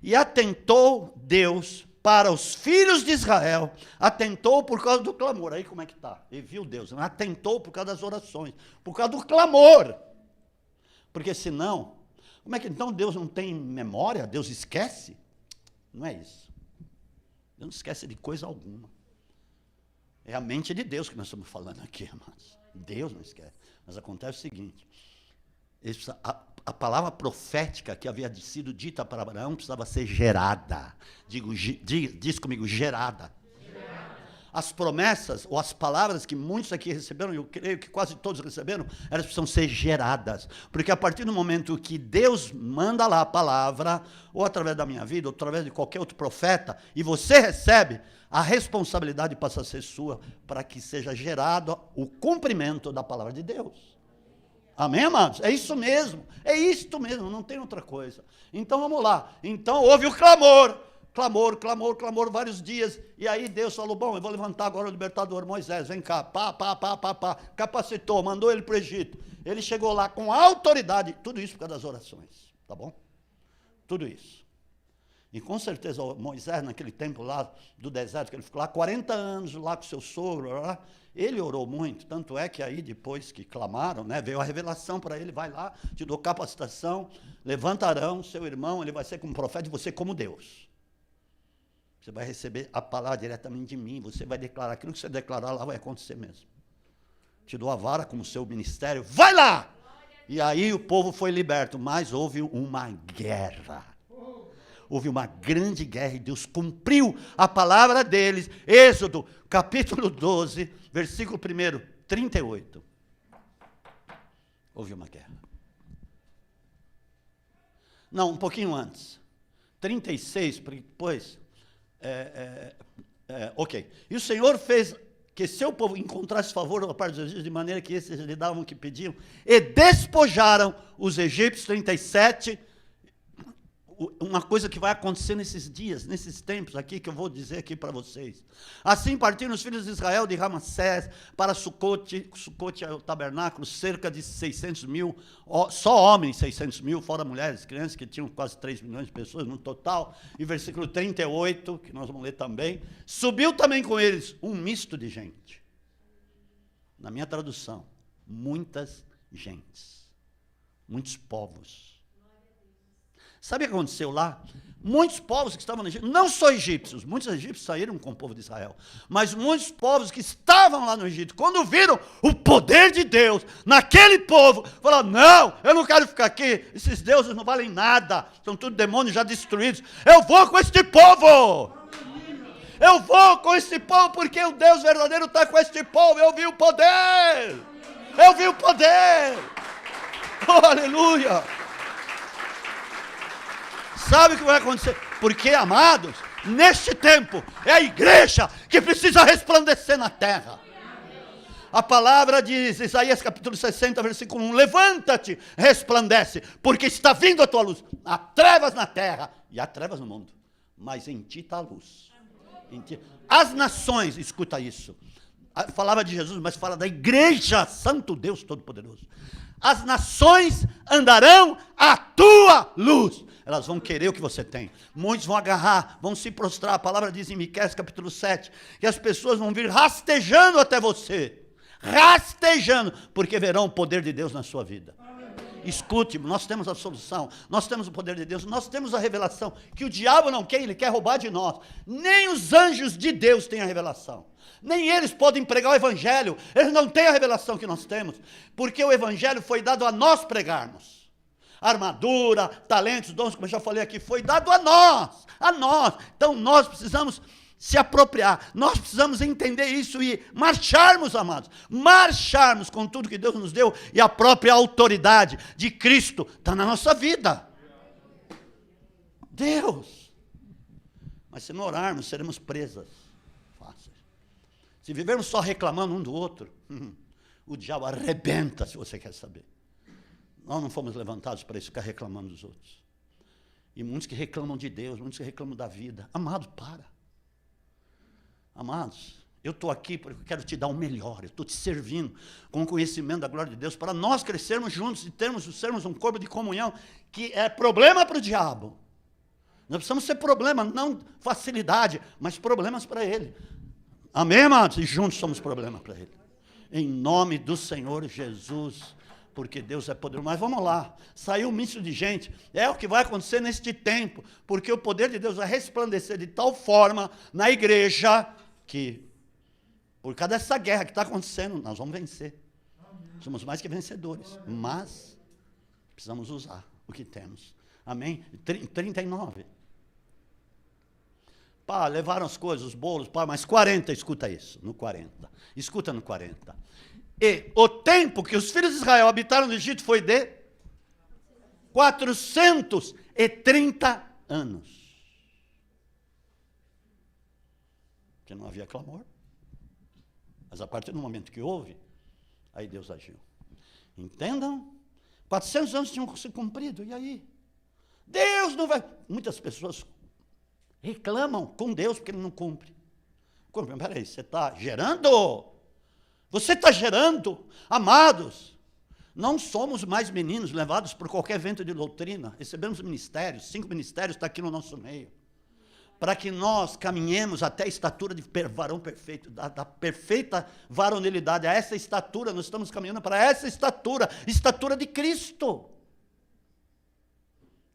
A: E atentou Deus para os filhos de Israel, atentou por causa do clamor. Aí como é que está? E viu Deus, atentou por causa das orações, por causa do clamor. Porque senão, como é que então Deus não tem memória? Deus esquece? Não é isso. Deus não esquece de coisa alguma. É a mente de Deus que nós estamos falando aqui, amados. Deus não esquece. Mas acontece o seguinte, a palavra profética que havia sido dita para Abraão precisava ser gerada. Diz comigo, gerada. As promessas, ou as palavras que muitos aqui receberam, eu creio que quase todos receberam, elas precisam ser geradas. Porque a partir do momento que Deus manda lá a palavra, ou através da minha vida, ou através de qualquer outro profeta, e você recebe, a responsabilidade passa a ser sua, para que seja gerado o cumprimento da palavra de Deus. Amém, amados? É isso mesmo, não tem outra coisa. Então, vamos lá. Então, houve o clamor, vários dias, e aí Deus falou, bom, eu vou levantar agora o libertador, Moisés, vem cá, capacitou, mandou ele para o Egito. Ele chegou lá com autoridade, tudo isso por causa das orações, tá bom? Tudo isso. E com certeza Moisés, naquele tempo lá do deserto, que ele ficou lá 40 anos lá com seu sogro, ele orou muito, tanto é que aí depois que clamaram, né, veio a revelação para ele, vai lá, te dou capacitação, levanta Arão, seu irmão, ele vai ser como profeta e você como Deus. Você vai receber a palavra diretamente de mim, você vai declarar, aquilo que você declarar lá vai acontecer mesmo. Te dou a vara como seu ministério, vai lá! E aí o povo foi liberto, mas houve uma guerra. Houve uma grande guerra e Deus cumpriu a palavra deles. Êxodo, capítulo 12, versículo 1, 38. Houve uma guerra. Não, um pouquinho antes. 36, depois. Ok. E o Senhor fez que seu povo encontrasse favor da parte dos egípcios, de maneira que esses lhe davam o que pediam, e despojaram os egípcios, 37. Uma coisa que vai acontecer nesses dias, nesses tempos aqui, que eu vou dizer aqui para vocês. Assim partiram os filhos de Israel de Ramassés para Sucote é o tabernáculo, cerca de 600 mil, só homens 600 mil, fora mulheres, crianças, que tinham quase 3 milhões de pessoas no total. E versículo 38, que nós vamos ler também, subiu também com eles um misto de gente. Na minha tradução, muitas gentes, muitos povos. Sabe o que aconteceu lá? Muitos povos que estavam no Egito, não só egípcios, muitos egípcios saíram com o povo de Israel, mas muitos povos que estavam lá no Egito, quando viram o poder de Deus naquele povo, falaram, não, eu não quero ficar aqui, esses deuses não valem nada, são tudo demônios já destruídos, eu vou com este povo! Eu vou com este povo, porque o Deus verdadeiro está com este povo, eu vi o poder! Eu vi o poder! Oh, aleluia! Sabe o que vai acontecer? Porque, amados, neste tempo, é a igreja que precisa resplandecer na terra. A palavra diz, Isaías capítulo 60, versículo 1, levanta-te, resplandece, porque está vindo a tua luz. Há trevas na terra e há trevas no mundo, mas em ti está a luz. As nações, escuta isso, falava de Jesus, mas fala da igreja, Santo Deus Todo-Poderoso. As nações andarão à tua luz. Elas vão querer o que você tem. Muitos vão agarrar, vão se prostrar. A palavra diz em Miqueias capítulo 7, que as pessoas vão vir rastejando até você. Rastejando, porque verão o poder de Deus na sua vida. Escute, nós temos a solução, nós temos o poder de Deus, nós temos a revelação, que o diabo não quer, ele quer roubar de nós. Nem os anjos de Deus têm a revelação. Nem eles podem pregar o evangelho, eles não têm a revelação que nós temos, porque o evangelho foi dado a nós pregarmos. Armadura, talentos, dons, como eu já falei aqui, foi dado a nós, a nós. Então nós precisamos se apropriar, nós precisamos entender isso e marcharmos, amados, marcharmos com tudo que Deus nos deu, e a própria autoridade de Cristo está na nossa vida. Deus! Mas se não orarmos, seremos presas fáceis. Se vivermos só reclamando um do outro, o diabo arrebenta, se você quer saber. Nós não fomos levantados para isso, ficar reclamando dos outros. E muitos que reclamam de Deus, muitos que reclamam da vida. Amado, para. Amados, eu estou aqui porque eu quero te dar o melhor, eu estou te servindo com o conhecimento da glória de Deus, para nós crescermos juntos e sermos um corpo de comunhão, que é problema para o diabo. Nós precisamos ser problema, não facilidade, mas problemas para ele. Amém, amados? E juntos somos problema para ele. Em nome do Senhor Jesus, porque Deus é poderoso. Mas vamos lá, saiu um misto de gente, é o que vai acontecer neste tempo, porque o poder de Deus vai resplandecer de tal forma na igreja, que por causa dessa guerra que está acontecendo, nós vamos vencer. Somos mais que vencedores, mas precisamos usar o que temos. Amém? 39. Pá, levaram as coisas, os bolos, pá, mas 40, escuta isso, no 40. Escuta no 40. E o tempo que os filhos de Israel habitaram no Egito foi de 430 anos. Porque não havia clamor. Mas a partir do momento que houve, aí Deus agiu. Entendam? 400 anos tinham se cumprido, e aí? Deus não vai... Muitas pessoas reclamam com Deus porque ele não cumpre. Peraí, você está gerando? Você está gerando? Amados, não somos mais meninos levados por qualquer vento de doutrina. Recebemos ministérios, 5 ministérios está aqui no nosso meio. Para que nós caminhemos até a estatura de varão perfeito, da perfeita varonilidade. A essa estatura, nós estamos caminhando para essa estatura de Cristo.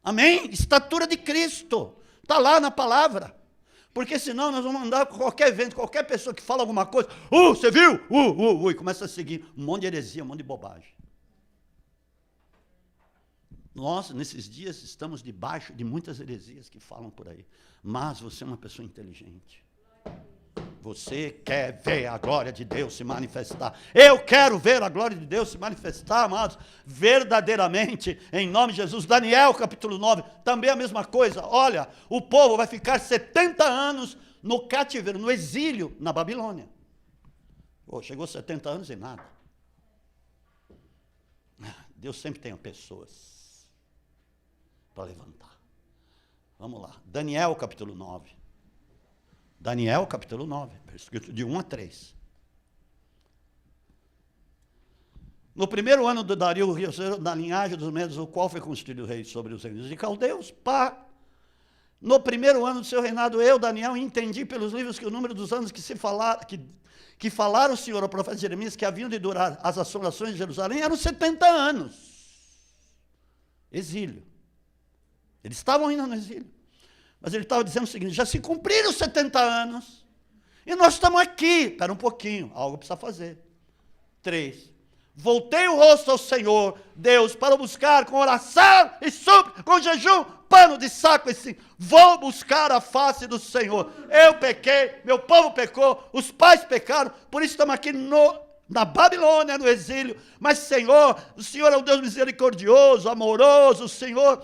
A: Amém? Estatura de Cristo. Está lá na palavra. Porque senão nós vamos andar com qualquer evento, qualquer pessoa que fala alguma coisa, você viu? E começa a seguir um monte de heresia, um monte de bobagem. Nós, nesses dias, estamos debaixo de muitas heresias que falam por aí. Mas você é uma pessoa inteligente. Você quer ver a glória de Deus se manifestar. Eu quero ver a glória de Deus se manifestar, amados, verdadeiramente, em nome de Jesus. Daniel, capítulo 9, também a mesma coisa. Olha, o povo vai ficar 70 anos no cativeiro, no exílio, na Babilônia. Chegou 70 anos e nada. Deus sempre tem pessoas para levantar. Vamos lá. Daniel, capítulo 9. Daniel, capítulo 9, escrito de 1 a 3. No primeiro ano do Dario, da linhagem dos Medos, o qual foi constituído rei sobre os reinos de Caldeus, no primeiro ano do seu reinado, eu, Daniel, entendi pelos livros que o número dos anos que falaram o Senhor ao profeta Jeremias, que haviam de durar as assolações de Jerusalém, eram 70 anos. Exílio. Eles estavam indo no exílio. Mas ele estava dizendo o seguinte, já se cumpriram 70 anos, e nós estamos aqui. Espera um pouquinho, algo precisa fazer. 3. Voltei o rosto ao Senhor, Deus, para buscar com oração e súplica, com jejum, pano de saco, assim, vou buscar a face do Senhor. Eu pequei, meu povo pecou, os pais pecaram, por isso estamos aqui na Babilônia, no exílio. Mas Senhor, o Senhor é um Deus misericordioso, amoroso, o Senhor...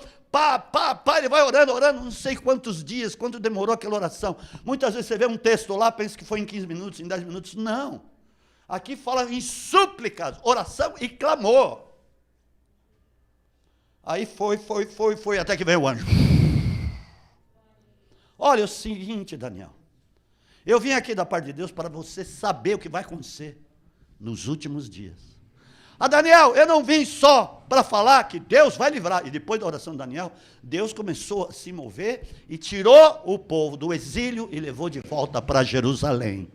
A: ele vai orando, não sei quantos dias, quanto demorou aquela oração. Muitas vezes você vê um texto lá, pensa que foi em 15 minutos, em 10 minutos. Não. Aqui fala em súplicas, oração e clamor. Aí foi, até que veio o anjo. Olha o seguinte, Daniel. Eu vim aqui da parte de Deus para você saber o que vai acontecer nos últimos dias. Daniel, eu não vim só para falar que Deus vai livrar. E depois da oração de Daniel, Deus começou a se mover e tirou o povo do exílio e levou de volta para Jerusalém.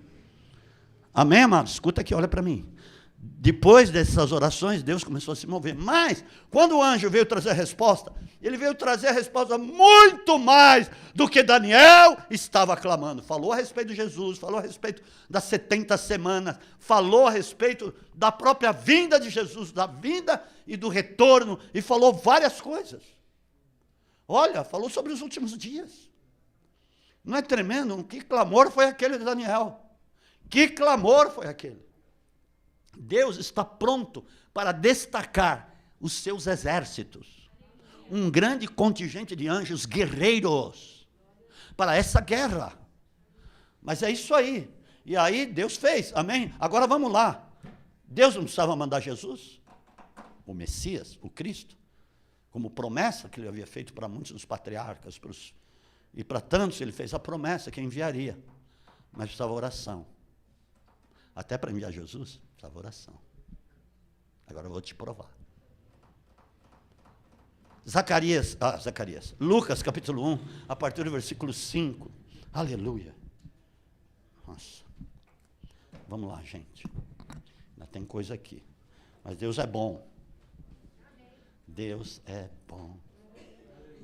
A: Amém, amados? Escuta aqui, olha para mim. Depois dessas orações, Deus começou a se mover. Mas, quando o anjo veio trazer a resposta, ele veio trazer a resposta muito mais do que Daniel estava clamando. Falou a respeito de Jesus, falou a respeito das 70 semanas, falou a respeito da própria vinda de Jesus, da vinda e do retorno, e falou várias coisas. Olha, falou sobre os últimos dias. Não é tremendo? Que clamor foi aquele de Daniel? Que clamor foi aquele? Deus está pronto para destacar os seus exércitos. Um grande contingente de anjos guerreiros para essa guerra. Mas é isso aí. E aí Deus fez, amém? Agora vamos lá. Deus não precisava mandar Jesus, o Messias, o Cristo, como promessa que ele havia feito para muitos dos patriarcas, e para tantos ele fez a promessa que enviaria. Mas precisava oração. Até para enviar Jesus, precisava oração. Agora eu vou te provar. Zacarias, Lucas capítulo 1, a partir do versículo 5. Aleluia. Nossa. Vamos lá, gente. Ainda tem coisa aqui. Mas Deus é bom. Deus é bom.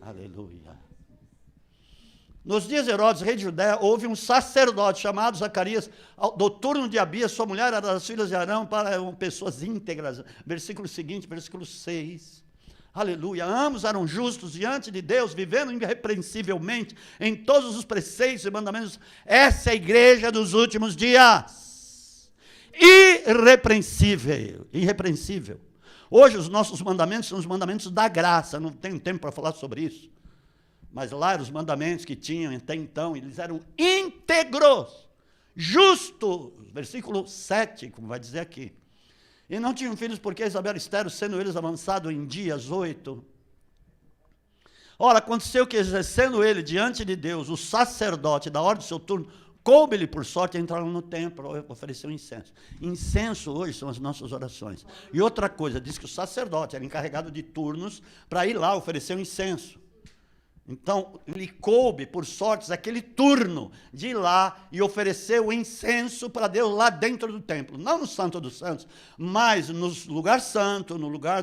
A: Aleluia. Nos dias de Herodes, rei de Judéia, houve um sacerdote chamado Zacarias, do turno de Abias, sua mulher era das filhas de Arão, eram pessoas íntegras. Versículo seguinte, versículo 6. Aleluia. Ambos eram justos diante de Deus, vivendo irrepreensivelmente em todos os preceitos e mandamentos. Essa é a igreja dos últimos dias. Irrepreensível. Hoje os nossos mandamentos são os mandamentos da graça. Não tenho tempo para falar sobre isso. Mas lá eram os mandamentos que tinham até então, eles eram íntegros, justos, versículo 7, como vai dizer aqui. E não tinham filhos porque Isabel e Estéril, sendo eles avançados em dias 8. Ora, aconteceu que exercendo ele diante de Deus, o sacerdote da ordem do seu turno, coube-lhe por sorte entrar no templo e ofereceu incenso. Incenso hoje são as nossas orações. E outra coisa, diz que o sacerdote era encarregado de turnos para ir lá oferecer o incenso. Então, lhe coube, por sorte, aquele turno de ir lá e oferecer o incenso para Deus lá dentro do templo. Não no Santo dos Santos, mas no lugar santo, no lugar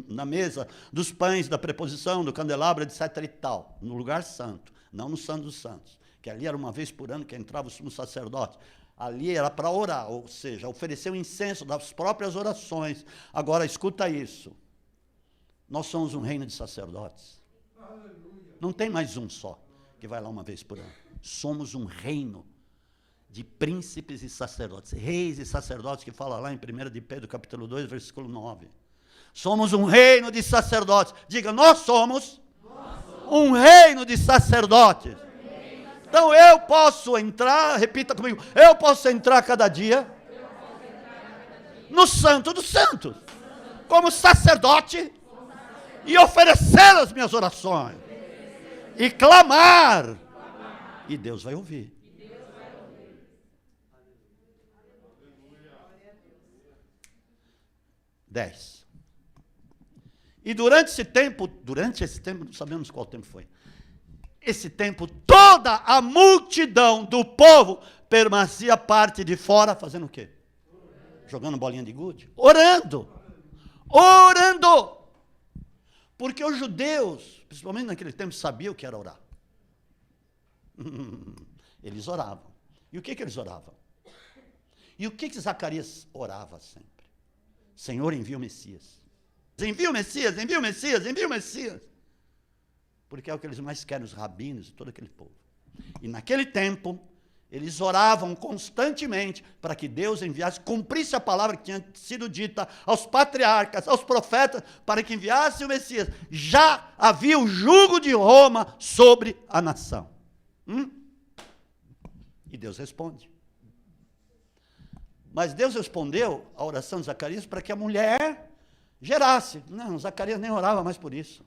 A: na mesa dos pães, da preposição, do candelabro, etc. e tal. No lugar santo, não no Santo dos Santos. Que ali era uma vez por ano que entrava o sumo sacerdote. Ali era para orar, ou seja, oferecer o incenso das próprias orações. Agora, escuta isso. Nós somos um reino de sacerdotes. Não tem mais um só, que vai lá uma vez por ano. Somos um reino de príncipes e sacerdotes, reis e sacerdotes, que fala lá em 1 de Pedro, capítulo 2, versículo 9. Somos um reino de sacerdotes. Diga, nós somos um reino de sacerdotes. Então eu posso entrar, repita comigo, eu posso entrar cada dia no Santo dos Santos, como sacerdote, e oferecer as minhas orações. E clamar. E Deus vai ouvir. 10. E durante esse tempo, não sabemos qual tempo foi. Esse tempo, toda a multidão do povo permanecia parte de fora, fazendo o quê? Jogando bolinha de gude? Orando. Porque os judeus, principalmente naquele tempo, sabiam o que era orar. Eles oravam. E o que eles oravam? E o que Zacarias orava sempre? Senhor, envia o Messias. Envia o Messias, envia o Messias, envia o Messias. Porque é o que eles mais querem, os rabinos e todo aquele povo. E naquele tempo, eles oravam constantemente para que Deus enviasse, cumprisse a palavra que tinha sido dita aos patriarcas, aos profetas, para que enviasse o Messias. Já havia o jugo de Roma sobre a nação. E Deus responde. Mas Deus respondeu a oração de Zacarias para que a mulher gerasse. Não, Zacarias nem orava mais por isso.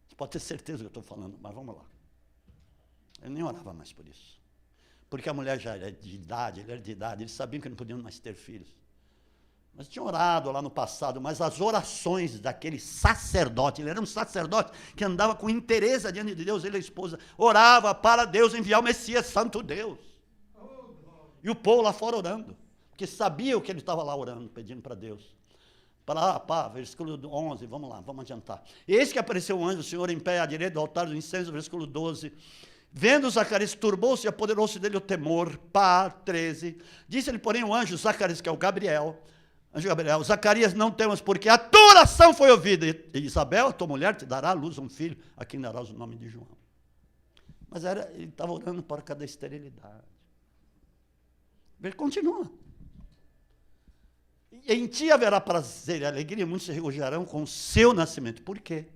A: Você pode ter certeza do que eu estou falando, mas vamos lá. Ele nem orava mais por isso. Porque a mulher já era de idade, ele era de idade, eles sabiam que não podiam mais ter filhos. Mas tinham orado lá no passado, mas as orações daquele sacerdote, ele era um sacerdote que andava com interesse diante de Deus, ele e a esposa, orava para Deus enviar o Messias, santo Deus. E o povo lá fora orando, porque sabia o que ele estava lá orando, pedindo para Deus. Para lá, versículo 11, vamos lá, vamos adiantar. Eis que apareceu um anjo do Senhor em pé à direita do altar do incenso, versículo 12. Vendo Zacarias, turbou-se e apoderou-se dele o temor. 13. Disse-lhe, porém, o anjo Zacarias, que é o Gabriel, anjo Gabriel, Zacarias, não temas, porque a tua oração foi ouvida. E Isabel, a tua mulher, te dará à luz um filho, a quem darás o nome de João. Mas ele estava orando por cada esterilidade. Ele continua. Em ti haverá prazer e alegria, muitos se regozijarão com o seu nascimento. Por quê?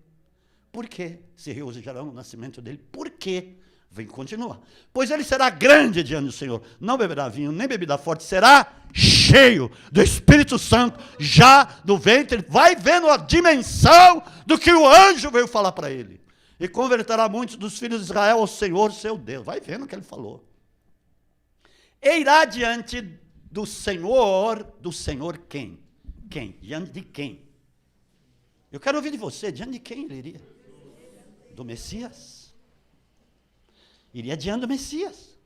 A: Por que se regozijarão no nascimento dele? Por quê? Vem, continua. Pois ele será grande diante do Senhor, não beberá vinho, nem bebida forte, será cheio do Espírito Santo, já do ventre. Vai vendo a dimensão do que o anjo veio falar para ele. E converterá muitos dos filhos de Israel ao Senhor, seu Deus. Vai vendo o que ele falou. E irá diante do Senhor quem? Quem? Diante de quem? Eu quero ouvir de você, diante de quem ele iria? Do Messias. Iria diante do Messias.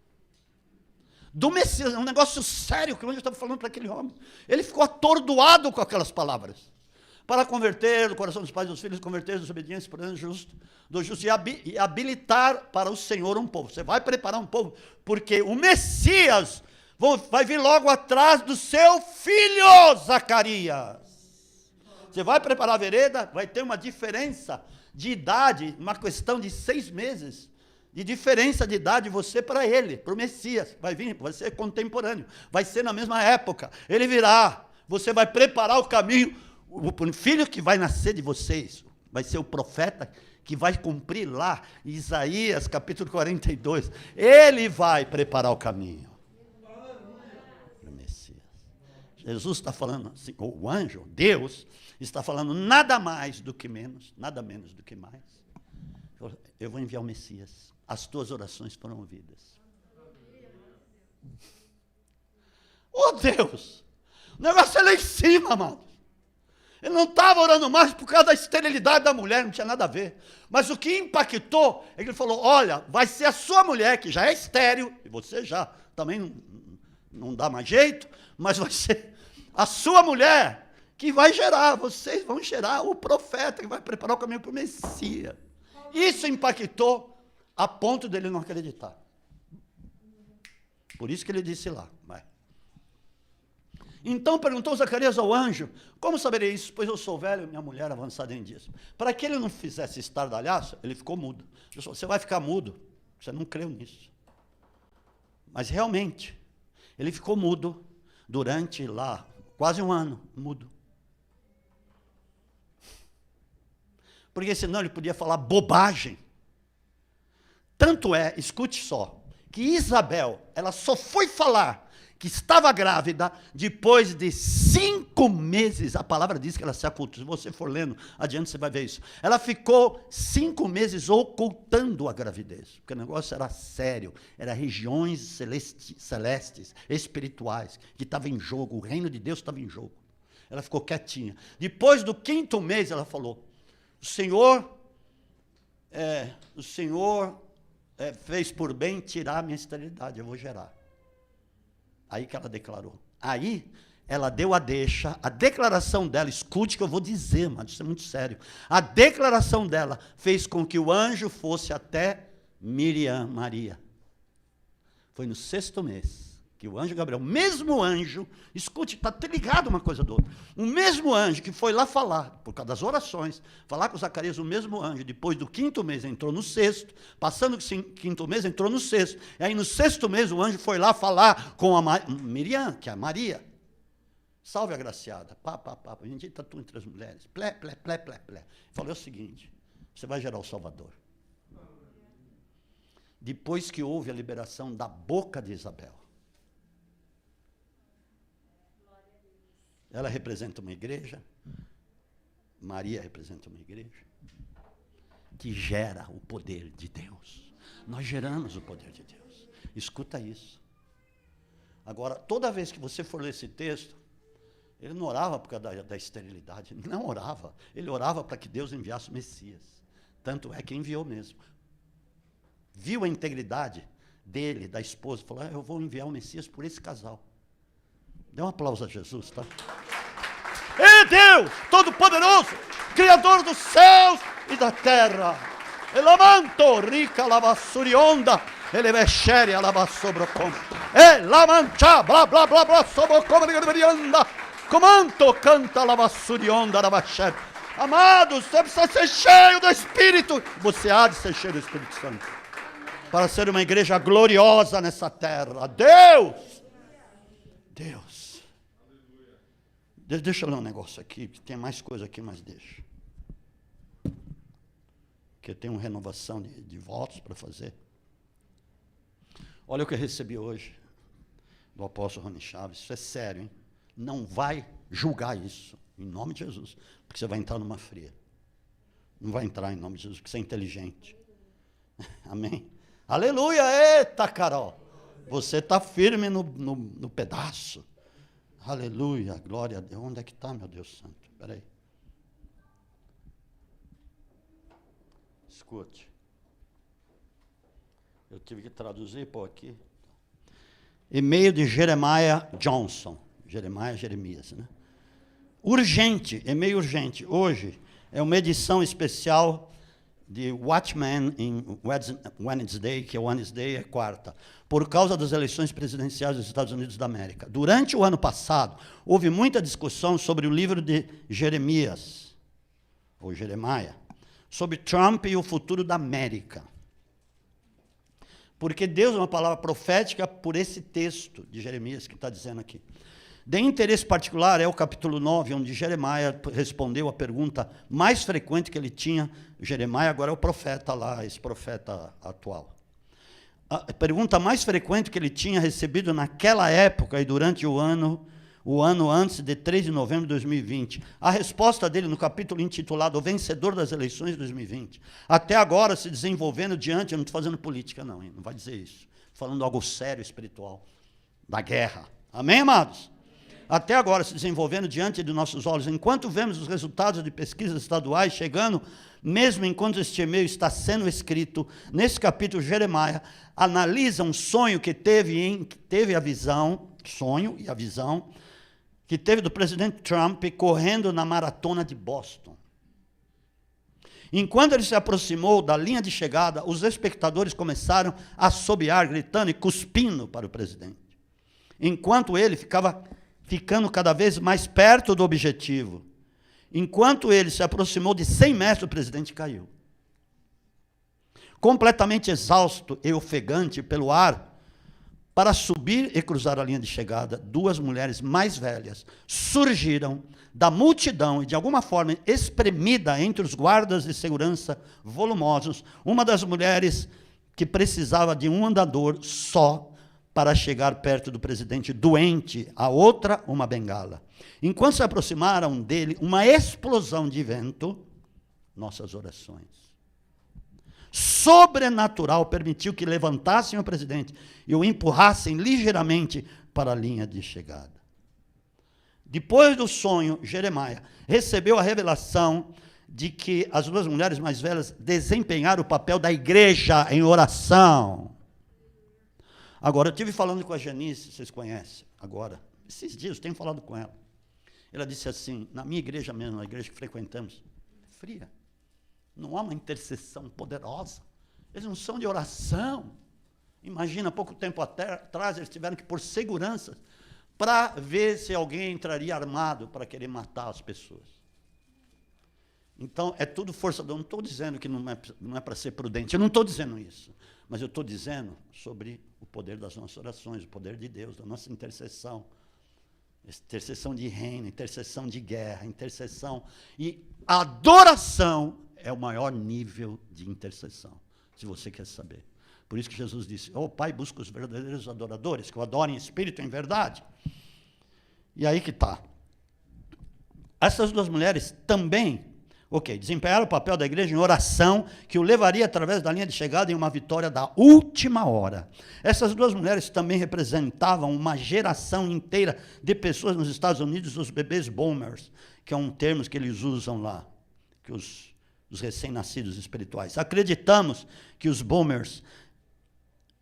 A: Do Messias, é um negócio sério que o anjo estava falando para aquele homem. Ele ficou atordoado com aquelas palavras. Para converter o coração dos pais e dos filhos, converter os desobedientes por do justo e habilitar para o Senhor um povo. Você vai preparar um povo, porque o Messias vai vir logo atrás do seu filho, Zacarias. Você vai preparar a vereda, vai ter uma diferença de idade, uma questão de 6 meses, de diferença de idade você para ele, para o Messias. Vai vir, vai ser contemporâneo, vai ser na mesma época. Ele virá, você vai preparar o caminho, o filho que vai nascer de vocês, vai ser o profeta que vai cumprir lá, Isaías capítulo 42. Ele vai preparar o caminho. Jesus está falando assim, o anjo, Deus, está falando nada mais do que menos, nada menos do que mais. Eu vou enviar o Messias. As tuas orações foram ouvidas. Oh Deus! O negócio é lá em cima, amado. Ele não estava orando mais por causa da esterilidade da mulher, não tinha nada a ver. Mas o que impactou é que ele falou, olha, vai ser a sua mulher, que já é estéril, e você já também não dá mais jeito, mas vai ser a sua mulher que vai gerar, vocês vão gerar o profeta que vai preparar o caminho para o Messias. Isso impactou a ponto dele não acreditar. Por isso que ele disse lá, vai. Então perguntou Zacarias ao anjo, como saberei isso? Pois eu sou velho e minha mulher avançada em dias. Para que ele não fizesse estardalhaço, ele ficou mudo. Eu disse, você vai ficar mudo, você não creu nisso. Mas realmente, ele ficou mudo durante lá, quase 1 ano, mudo. Porque senão ele podia falar bobagem. Tanto é, escute só, que Isabel, ela só foi falar que estava grávida depois de 5 meses. A palavra diz que ela se ocultou. Se você for lendo adiante, você vai ver isso. Ela ficou 5 meses ocultando a gravidez, porque o negócio era sério, era regiões celestes, espirituais, que estavam em jogo, o reino de Deus estava em jogo. Ela ficou quietinha. Depois do 5º mês, ela falou, o Senhor fez por bem tirar a minha esterilidade, eu vou gerar. Aí que ela declarou. Aí ela deu a deixa, a declaração dela, escute o que eu vou dizer, mano, isso é muito sério. A declaração dela fez com que o anjo fosse até Miriam, Maria. Foi no 6º mês que o anjo Gabriel, o mesmo anjo, escute, está ligado uma coisa do outro, o mesmo anjo que foi lá falar, por causa das orações, falar com Zacarias, o mesmo anjo, depois do 5º mês entrou no 6º, passando o 5º mês entrou no 6º, e aí no 6º mês o anjo foi lá falar com a Miriam, que é a Maria, salve agraciada, bendita tu entre as mulheres, plé. Falou o seguinte, você vai gerar o Salvador. Depois que houve a liberação da boca de Isabel, ela representa uma igreja, Maria representa uma igreja, que gera o poder de Deus. Nós geramos o poder de Deus. Escuta isso. Agora, toda vez que você for ler esse texto, ele não orava por causa da esterilidade, não orava. Ele orava para que Deus enviasse o Messias. Tanto é que enviou mesmo. Viu a integridade dele, da esposa, falou, eu vou enviar o Messias por esse casal. Dê um aplauso a Jesus, tá? É Deus, Todo-Poderoso, Criador dos céus e da terra. Elamanto, rica lavassurionda, elevesceria lavassobrocom. Elamancha, blá, blá, blá, blá, sobrocom, ligarianda. Comanto, canta lavassurionda, lavasceria. Amados, você precisa ser cheio do Espírito. Você há de ser cheio do Espírito Santo. Para ser uma igreja gloriosa nessa terra. Deus! Deixa eu ler um negócio aqui, que tem mais coisa aqui, mas deixa. Porque eu tenho uma renovação de votos para fazer. Olha o que eu recebi hoje do apóstolo Rony Chaves. Isso é sério, hein? Não vai julgar isso, em nome de Jesus, porque você vai entrar numa fria. Não vai entrar em nome de Jesus, porque você é inteligente. Amém? Aleluia! Eita, Carol! Você está firme no pedaço. Aleluia, glória a Deus. Onde é que está, meu Deus santo? Espera aí. Escute. Eu tive que traduzir, pô, aqui. E-mail de Jeremiah Johnson. Jeremias, né? Urgente, e-mail urgente. Hoje é uma edição especial de Watchman em Wednesday, que é Wednesday, é quarta, por causa das eleições presidenciais dos Estados Unidos da América. Durante o ano passado, houve muita discussão sobre o livro de Jeremias, ou Jeremiah, sobre Trump e o futuro da América. Porque Deus é uma palavra profética por esse texto de Jeremias que está dizendo aqui. De interesse particular é o capítulo 9, onde Jeremias respondeu a pergunta mais frequente que ele tinha. Jeremias agora é o profeta lá, esse profeta atual. A pergunta mais frequente que ele tinha recebido naquela época e durante o ano antes de 3 de novembro de 2020. A resposta dele no capítulo intitulado O Vencedor das Eleições de 2020. Até agora se desenvolvendo diante, eu não estou fazendo política não, hein? Não vai dizer isso. Estou falando algo sério, espiritual, da guerra. Amém, amados? Até agora se desenvolvendo diante de nossos olhos, enquanto vemos os resultados de pesquisas estaduais chegando, mesmo enquanto este e-mail está sendo escrito, nesse capítulo Jeremias analisa um sonho que teve a visão, sonho e a visão, que teve do presidente Trump correndo na maratona de Boston. Enquanto ele se aproximou da linha de chegada, os espectadores começaram a assobiar, gritando e cuspindo para o presidente. Enquanto ele ficando cada vez mais perto do objetivo. Enquanto ele se aproximou de 100 metros, o presidente caiu. Completamente exausto e ofegante pelo ar, para subir e cruzar a linha de chegada, duas mulheres mais velhas surgiram da multidão e, de alguma forma, espremida entre os guardas de segurança volumosos, uma das mulheres que precisava de um andador só para chegar perto do presidente doente, a outra, uma bengala. Enquanto se aproximaram dele, uma explosão de vento, nossas orações, sobrenatural, permitiu que levantassem o presidente e o empurrassem ligeiramente para a linha de chegada. Depois do sonho, Jeremias recebeu a revelação de que as duas mulheres mais velhas desempenharam o papel da igreja em oração. Agora, eu estive falando com a Janice, vocês conhecem, agora, esses dias, eu tenho falado com ela. Ela disse assim, na minha igreja mesmo, na igreja que frequentamos, fria, não há uma intercessão poderosa, eles não são de oração. Imagina, pouco tempo atrás, eles tiveram que pôr segurança para ver se alguém entraria armado para querer matar as pessoas. Então, é tudo força do... Eu não estou dizendo que não é para ser prudente, eu não estou dizendo isso, mas eu estou dizendo sobre o poder das nossas orações, o poder de Deus, da nossa intercessão de reino, intercessão de guerra, intercessão, e adoração é o maior nível de intercessão, se você quer saber. Por isso que Jesus disse, Pai, busca os verdadeiros adoradores, que o adorem em espírito e em verdade. E aí que está. Essas duas mulheres também Ok, desempenhar o papel da igreja em oração, que o levaria através da linha de chegada em uma vitória da última hora. Essas duas mulheres também representavam uma geração inteira de pessoas nos Estados Unidos, os bebês boomers, que é um termo que eles usam lá, que os recém-nascidos espirituais. Acreditamos que os boomers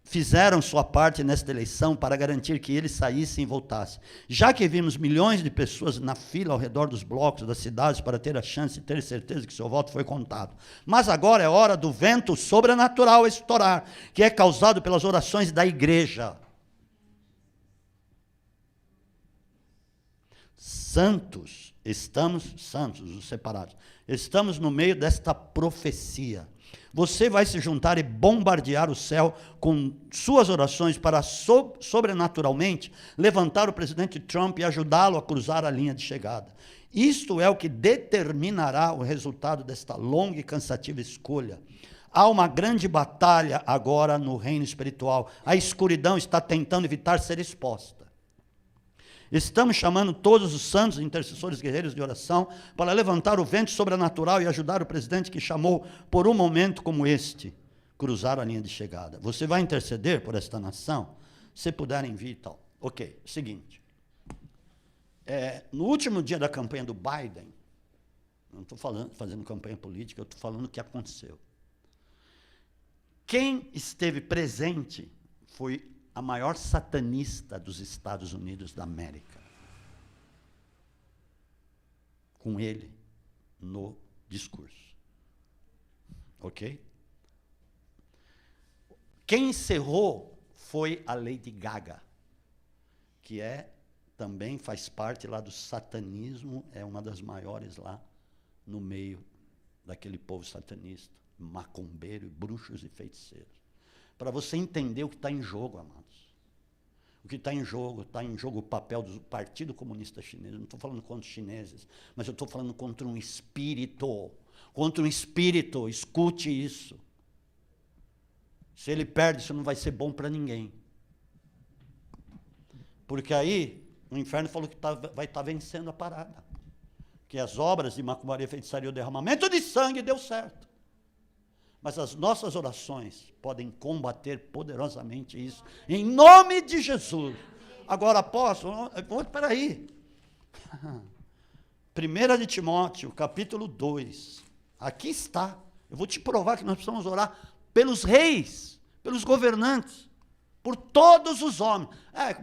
A: fizeram sua parte nesta eleição para garantir que eles saíssem e voltassem. Já que vimos milhões de pessoas na fila ao redor dos blocos das cidades para ter a chance de ter certeza que seu voto foi contado. Mas agora é hora do vento sobrenatural estourar, que é causado pelas orações da igreja. Santos, os separados, estamos no meio desta profecia. Você vai se juntar e bombardear o céu com suas orações para sobrenaturalmente levantar o presidente Trump e ajudá-lo a cruzar a linha de chegada. Isto é o que determinará o resultado desta longa e cansativa escolha. Há uma grande batalha agora no reino espiritual. A escuridão está tentando evitar ser exposta. Estamos chamando todos os santos intercessores guerreiros de oração para levantar o vento sobrenatural e ajudar o presidente que chamou por um momento como este, cruzar a linha de chegada. Você vai interceder por esta nação? Se puderem vir e tal. Ok, seguinte. No último dia da campanha do Biden, não estou fazendo campanha política, eu estou falando o que aconteceu. Quem esteve presente foi a maior satanista dos Estados Unidos da América. Com ele no discurso. Ok? Quem encerrou foi a Lady Gaga, que também faz parte lá do satanismo, é uma das maiores lá no meio daquele povo satanista, macumbeiro, bruxos e feiticeiros. Para você entender o que está em jogo, amados. O que está em jogo o papel do Partido Comunista Chinês. Eu não estou falando contra os chineses, mas eu estou falando contra um espírito. Contra um espírito, escute isso. Se ele perde, isso não vai ser bom para ninguém. Porque aí, o inferno falou que vai estar vencendo a parada. Que as obras de macumbaria, feitiçaria e o derramamento de sangue deu certo. Mas as nossas orações podem combater poderosamente isso, em nome de Jesus. Agora, apóstolo, espera aí. 1 de Timóteo, capítulo 2. Aqui está. Eu vou te provar que nós precisamos orar pelos reis, pelos governantes, por todos os homens.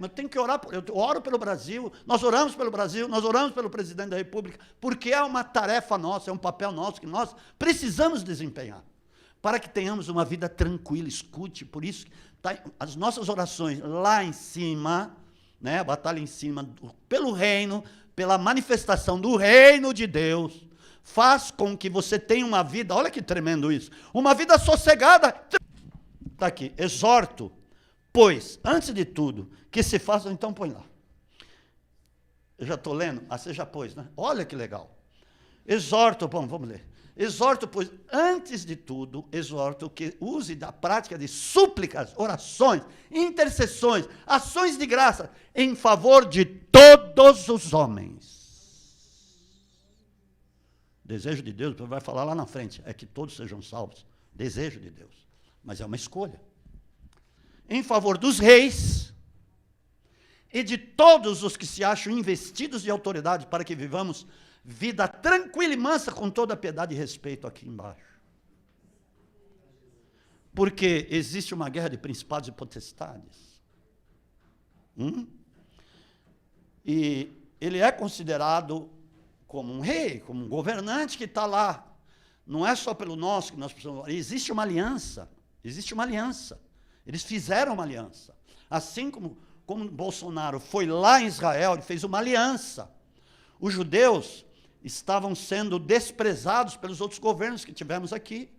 A: Eu tenho que orar, eu oro pelo Brasil, nós oramos pelo Brasil, nós oramos pelo presidente da República, porque é uma tarefa nossa, é um papel nosso que nós precisamos desempenhar. Para que tenhamos uma vida tranquila, escute, por isso, as nossas orações lá em cima, a batalha em cima, pelo reino, pela manifestação do reino de Deus, faz com que você tenha uma vida, olha que tremendo isso, uma vida sossegada. Está aqui, exorto, pois, antes de tudo, que se faça, então põe lá. Eu já estou lendo? Você já pôs, né? Olha que legal. Exorto, vamos ler. Exorto, pois, antes de tudo, exorto que use da prática de súplicas, orações, intercessões, ações de graça, em favor de todos os homens. Desejo de Deus, vai falar lá na frente, é que todos sejam salvos. Desejo de Deus, mas é uma escolha. Em favor dos reis e de todos os que se acham investidos de autoridade para que vivamos vida tranquila e mansa com toda a piedade e respeito aqui embaixo. Porque existe uma guerra de principados e potestades. E ele é considerado como um rei, como um governante que está lá. Não é só pelo nosso que nós precisamos. Existe uma aliança. Existe uma aliança. Eles fizeram uma aliança. Assim como Bolsonaro foi lá em Israel, ele fez uma aliança. Os judeus estavam sendo desprezados pelos outros governos que tivemos aqui.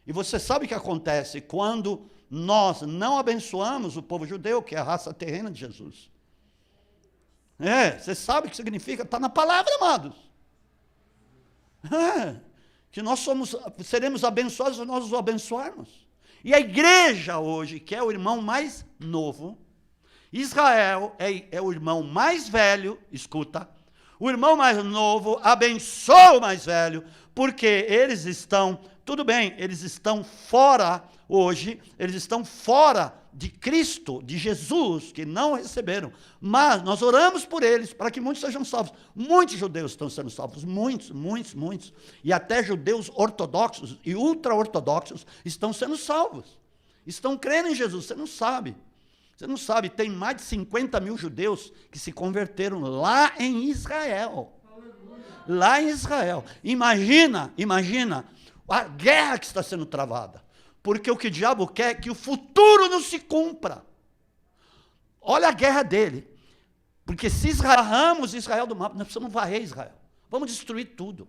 A: E você sabe o que acontece quando nós não abençoamos o povo judeu, que é a raça terrena de Jesus. Você sabe o que significa? Está na palavra, amados. Que nós seremos abençoados se nós os abençoarmos. E a igreja hoje, que é o irmão mais novo, Israel é o irmão mais velho, escuta, O irmão mais novo abençoa o mais velho, porque eles estão, tudo bem, eles estão fora hoje, eles estão fora de Cristo, de Jesus, que não receberam. Mas nós oramos por eles, para que muitos sejam salvos. Muitos judeus estão sendo salvos, muitos. E até judeus ortodoxos e ultra-ortodoxos estão sendo salvos. Estão crendo em Jesus, você não sabe. Você não sabe, tem mais de 50 mil judeus que se converteram lá em Israel. Lá em Israel. Imagina a guerra que está sendo travada. Porque o que o diabo quer é que o futuro não se cumpra. Olha a guerra dele. Porque se varramos Israel do mapa, nós precisamos varrer Israel. Vamos destruir tudo.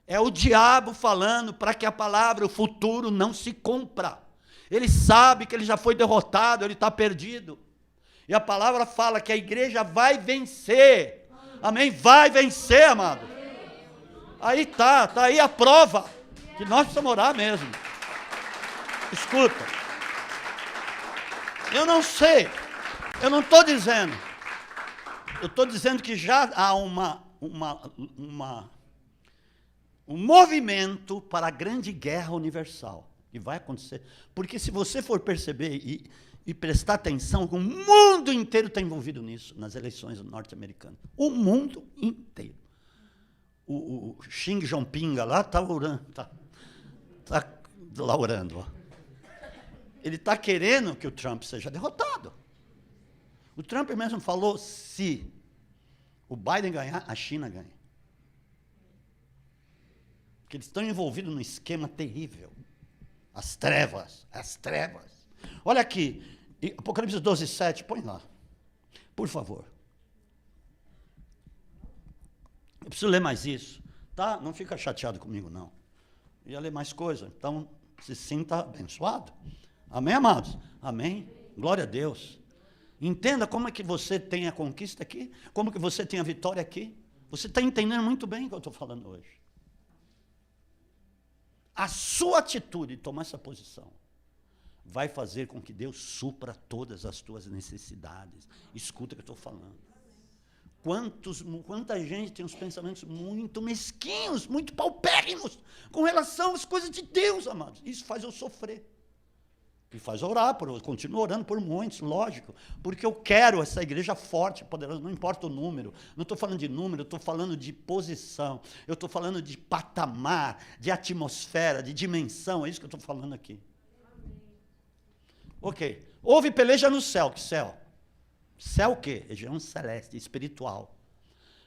A: É o diabo falando para que a palavra, o futuro, não se cumpra. Ele sabe que ele já foi derrotado, ele está perdido. E a palavra fala que a igreja vai vencer. Amém? Vai vencer, amado. Aí está aí a prova que nós precisamos orar mesmo. Escuta. Eu não sei, eu não estou dizendo. Eu estou dizendo que já há um movimento para a grande guerra universal. E vai acontecer. Porque se você for perceber e prestar atenção, o mundo inteiro está envolvido nisso, nas eleições norte-americanas. O mundo inteiro. O Xi Jinping lá está orando. Está lá orando. Ó. Ele está querendo que o Trump seja derrotado. O Trump mesmo falou, se o Biden ganhar, a China ganha. Porque eles estão envolvidos num esquema terrível. As trevas. Olha aqui, Apocalipse 12, 7, põe lá, por favor. Eu preciso ler mais isso, tá? Não fica chateado comigo, não. Eu ia ler mais coisa, então se sinta abençoado. Amém, amados? Amém? Glória a Deus. Entenda como é que você tem a conquista aqui, como que você tem a vitória aqui. Você está entendendo muito bem o que eu estou falando hoje. A sua atitude de tomar essa posição vai fazer com que Deus supra todas as tuas necessidades. Escuta o que eu estou falando. Quanta gente tem uns pensamentos muito mesquinhos, muito paupérrimos, com relação às coisas de Deus, amados. Isso faz eu sofrer. E faz orar, eu continuo orando por muitos, lógico, porque eu quero essa igreja forte, poderosa, não importa o número, não estou falando de número, eu estou falando de posição, eu estou falando de patamar, de atmosfera, de dimensão, é isso que eu estou falando aqui. Ok, houve peleja no céu, que céu? Céu o quê? Região celeste, espiritual.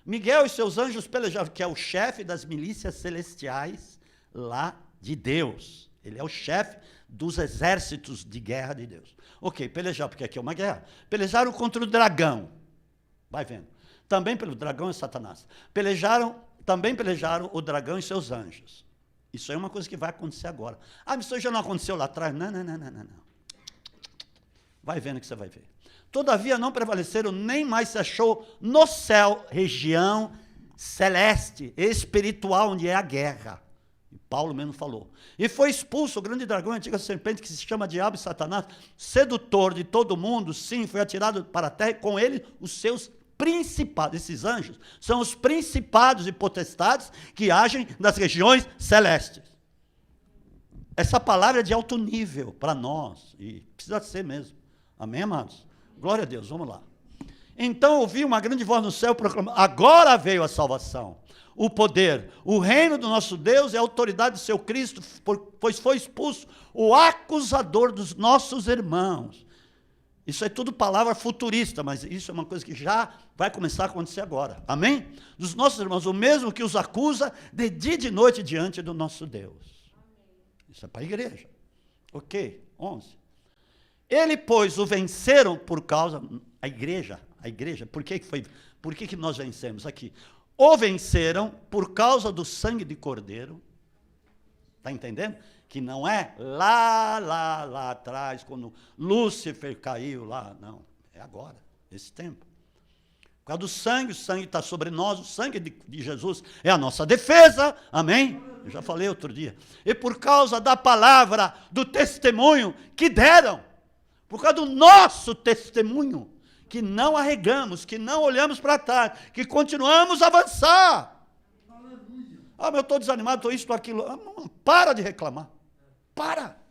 A: Miguel e seus anjos pelejaram, que é o chefe das milícias celestiais lá de Deus, ele é o chefe dos exércitos de guerra de Deus. Ok, pelejar, porque aqui é uma guerra. Pelejaram contra o dragão. Vai vendo. Também pelo dragão é Satanás. Também pelejaram o dragão e seus anjos. Isso é uma coisa que vai acontecer agora. Ah, mas isso já não aconteceu lá atrás? Não. Vai vendo que você vai ver. Todavia não prevaleceram, nem mais se achou no céu, região celeste, espiritual, onde é a guerra. Paulo mesmo falou. E foi expulso o grande dragão, a antiga serpente, que se chama Diabo e Satanás, sedutor de todo mundo, sim, foi atirado para a terra, e com ele os seus principados. Esses anjos são os principados e potestades que agem nas regiões celestes. Essa palavra é de alto nível para nós, e precisa ser mesmo. Amém, amados? Glória a Deus, vamos lá. Então ouvi uma grande voz no céu proclamando, agora veio a salvação, o poder, o reino do nosso Deus e a autoridade do seu Cristo, pois foi expulso o acusador dos nossos irmãos. Isso é tudo palavra futurista, mas isso é uma coisa que já vai começar a acontecer agora. Amém? Dos nossos irmãos, o mesmo que os acusa de dia e de noite diante do nosso Deus. Isso é para a igreja. Ok, 11. Ele, pois, o venceram por causa... A igreja, por que nós vencemos aqui? O venceram por causa do sangue de cordeiro. Está entendendo? Que não é lá atrás, quando Lúcifer caiu lá. Não, é agora, esse tempo. Por causa do sangue, o sangue está sobre nós, o sangue de Jesus é a nossa defesa. Amém? Eu já falei outro dia. E por causa da palavra, do testemunho que deram. Por causa do nosso testemunho que não arregamos, que não olhamos para trás, que continuamos a avançar. Ah, mas eu estou desanimado, estou isso, estou aquilo. Para de reclamar. Para,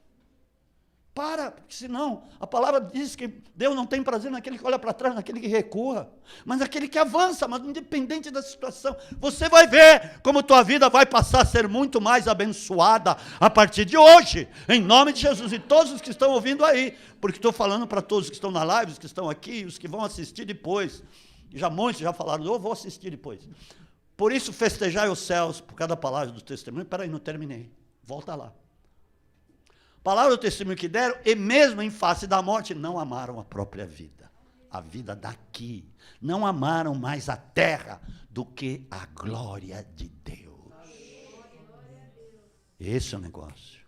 A: porque senão a palavra diz que Deus não tem prazer naquele que olha para trás, naquele que recua, mas naquele que avança, mas independente da situação. Você vai ver como tua vida vai passar a ser muito mais abençoada a partir de hoje, em nome de Jesus. E todos os que estão ouvindo aí, porque estou falando para todos que estão na live, os que estão aqui, os que vão assistir depois. Muitos já falaram, eu vou assistir depois. Por isso festejai os céus por cada palavra do testemunho. Espera aí, não terminei. Volta lá. Palavra do testemunho que deram, e mesmo em face da morte, não amaram a própria vida, a vida daqui. Não amaram mais a terra do que a glória de Deus. Esse é o negócio.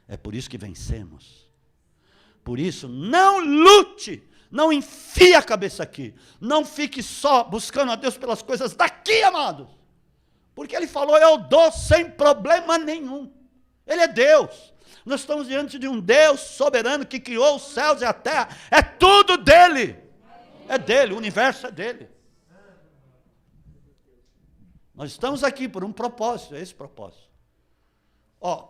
A: É por isso que vencemos. Por isso, não lute, não enfie a cabeça aqui. Não fique só buscando a Deus pelas coisas daqui, amados. Porque Ele falou, eu dou sem problema nenhum. Ele é Deus. Nós estamos diante de um Deus soberano que criou os céus e a terra. É tudo dele. É dele, o universo é dele. Nós estamos aqui por um propósito, é esse propósito.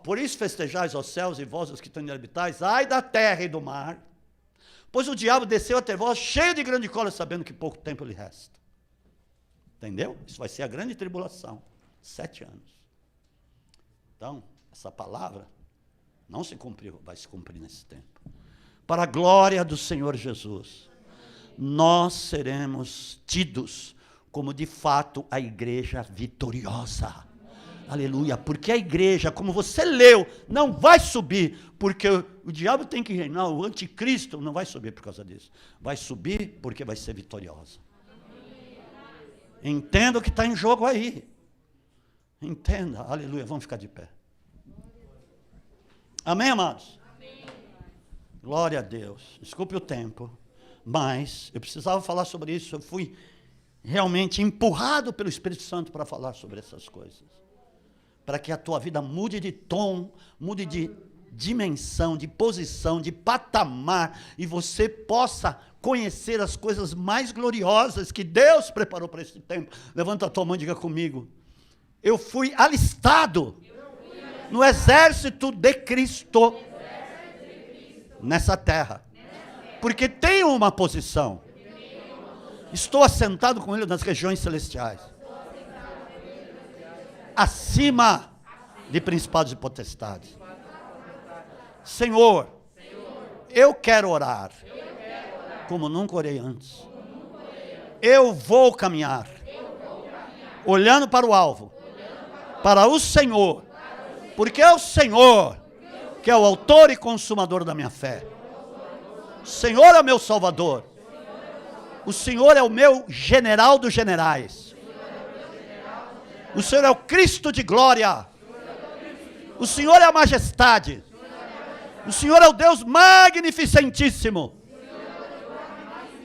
A: Por isso festejais aos céus e vós os que estão habitais, ai da terra e do mar, pois o diabo desceu até vós cheio de grande cólera, sabendo que pouco tempo lhe resta. Entendeu? Isso vai ser a grande tribulação. 7 anos. Então, essa palavra não se cumpriu, vai se cumprir nesse tempo. Para a glória do Senhor Jesus, nós seremos tidos como de fato a igreja vitoriosa. Aleluia, porque a igreja, como você leu, não vai subir, porque o diabo tem que reinar, o anticristo não vai subir por causa disso. Vai subir porque vai ser vitoriosa. Entenda o que está em jogo aí. Entenda, aleluia, vamos ficar de pé. Amém, amados? Amém. Glória a Deus. Desculpe o tempo, mas eu precisava falar sobre isso. Eu fui realmente empurrado pelo Espírito Santo para falar sobre essas coisas. Para que a tua vida mude de tom, mude de dimensão, de posição, de patamar, e você possa conhecer as coisas mais gloriosas que Deus preparou para esse tempo. Levanta a tua mão e diga comigo. Eu fui alistado no exército de Cristo nessa terra, porque tenho uma posição. Estou assentado com Ele nas regiões celestiais, acima de principados e potestades. Senhor, eu quero orar como nunca orei antes. Eu vou caminhar olhando para o alvo, para o Senhor, porque é o Senhor que é o autor e consumador da minha fé. O Senhor é o meu Salvador. O Senhor é o meu general dos generais. O Senhor é o Cristo de glória. O Senhor é a majestade. O Senhor é o Deus magnificentíssimo.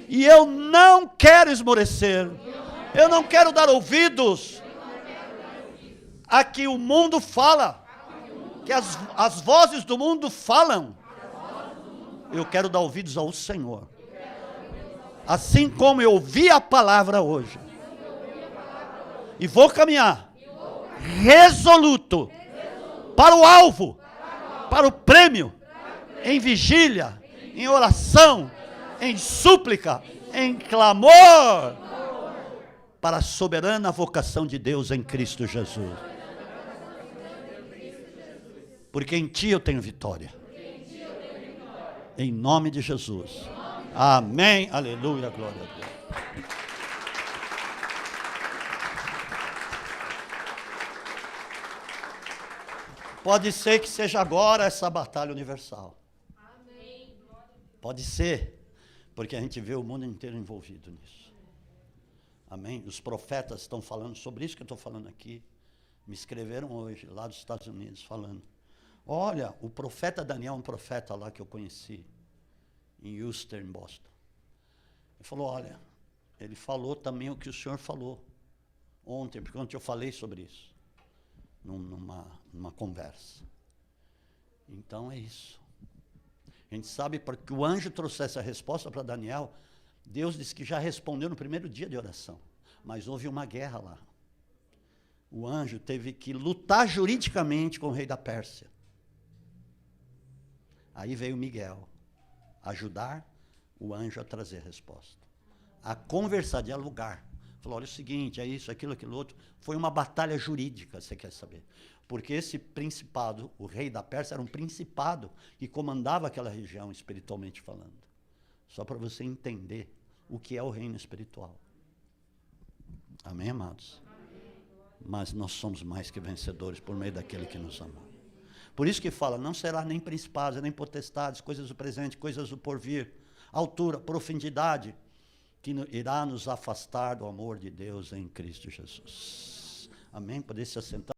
A: E eu não quero esmorecer. Eu não quero dar ouvidos a que o mundo fala. Que as vozes do mundo falam. Eu quero dar ouvidos ao Senhor. Assim como eu ouvi a palavra hoje. E vou caminhar resoluto para o alvo, para o prêmio, em vigília, em oração, em súplica, em clamor, para a soberana vocação de Deus em Cristo Jesus. Porque em Ti eu tenho vitória. Em nome de Jesus. Amém. Aleluia. Glória a Deus. Pode ser que seja agora essa batalha universal. Pode ser. Porque a gente vê o mundo inteiro envolvido nisso. Amém? Os profetas estão falando sobre isso que eu estou falando aqui. Me escreveram hoje, lá dos Estados Unidos, falando. Olha, o profeta Daniel, um profeta lá que eu conheci, em Worcester, em Boston. Ele falou, olha, ele falou também o que o senhor falou ontem, porque ontem eu falei sobre isso, numa conversa. Então é isso. A gente sabe, porque o anjo trouxesse a resposta para Daniel, Deus disse que já respondeu no primeiro dia de oração, mas houve uma guerra lá. O anjo teve que lutar juridicamente com o rei da Pérsia. Aí veio Miguel ajudar o anjo a trazer a resposta, a conversar, dialogar. Falou, olha, é o seguinte, é isso, aquilo, aquilo outro. Foi uma batalha jurídica, você quer saber. Porque esse principado, o rei da Pérsia, era um principado que comandava aquela região, espiritualmente falando. Só para você entender o que é o reino espiritual. Amém, amados? Mas nós somos mais que vencedores por meio daquele que nos amou. Por isso que fala, não será nem principados, nem potestades, coisas do presente, coisas do porvir, altura, profundidade, que irá nos afastar do amor de Deus em Cristo Jesus. Amém? Poder se assentar.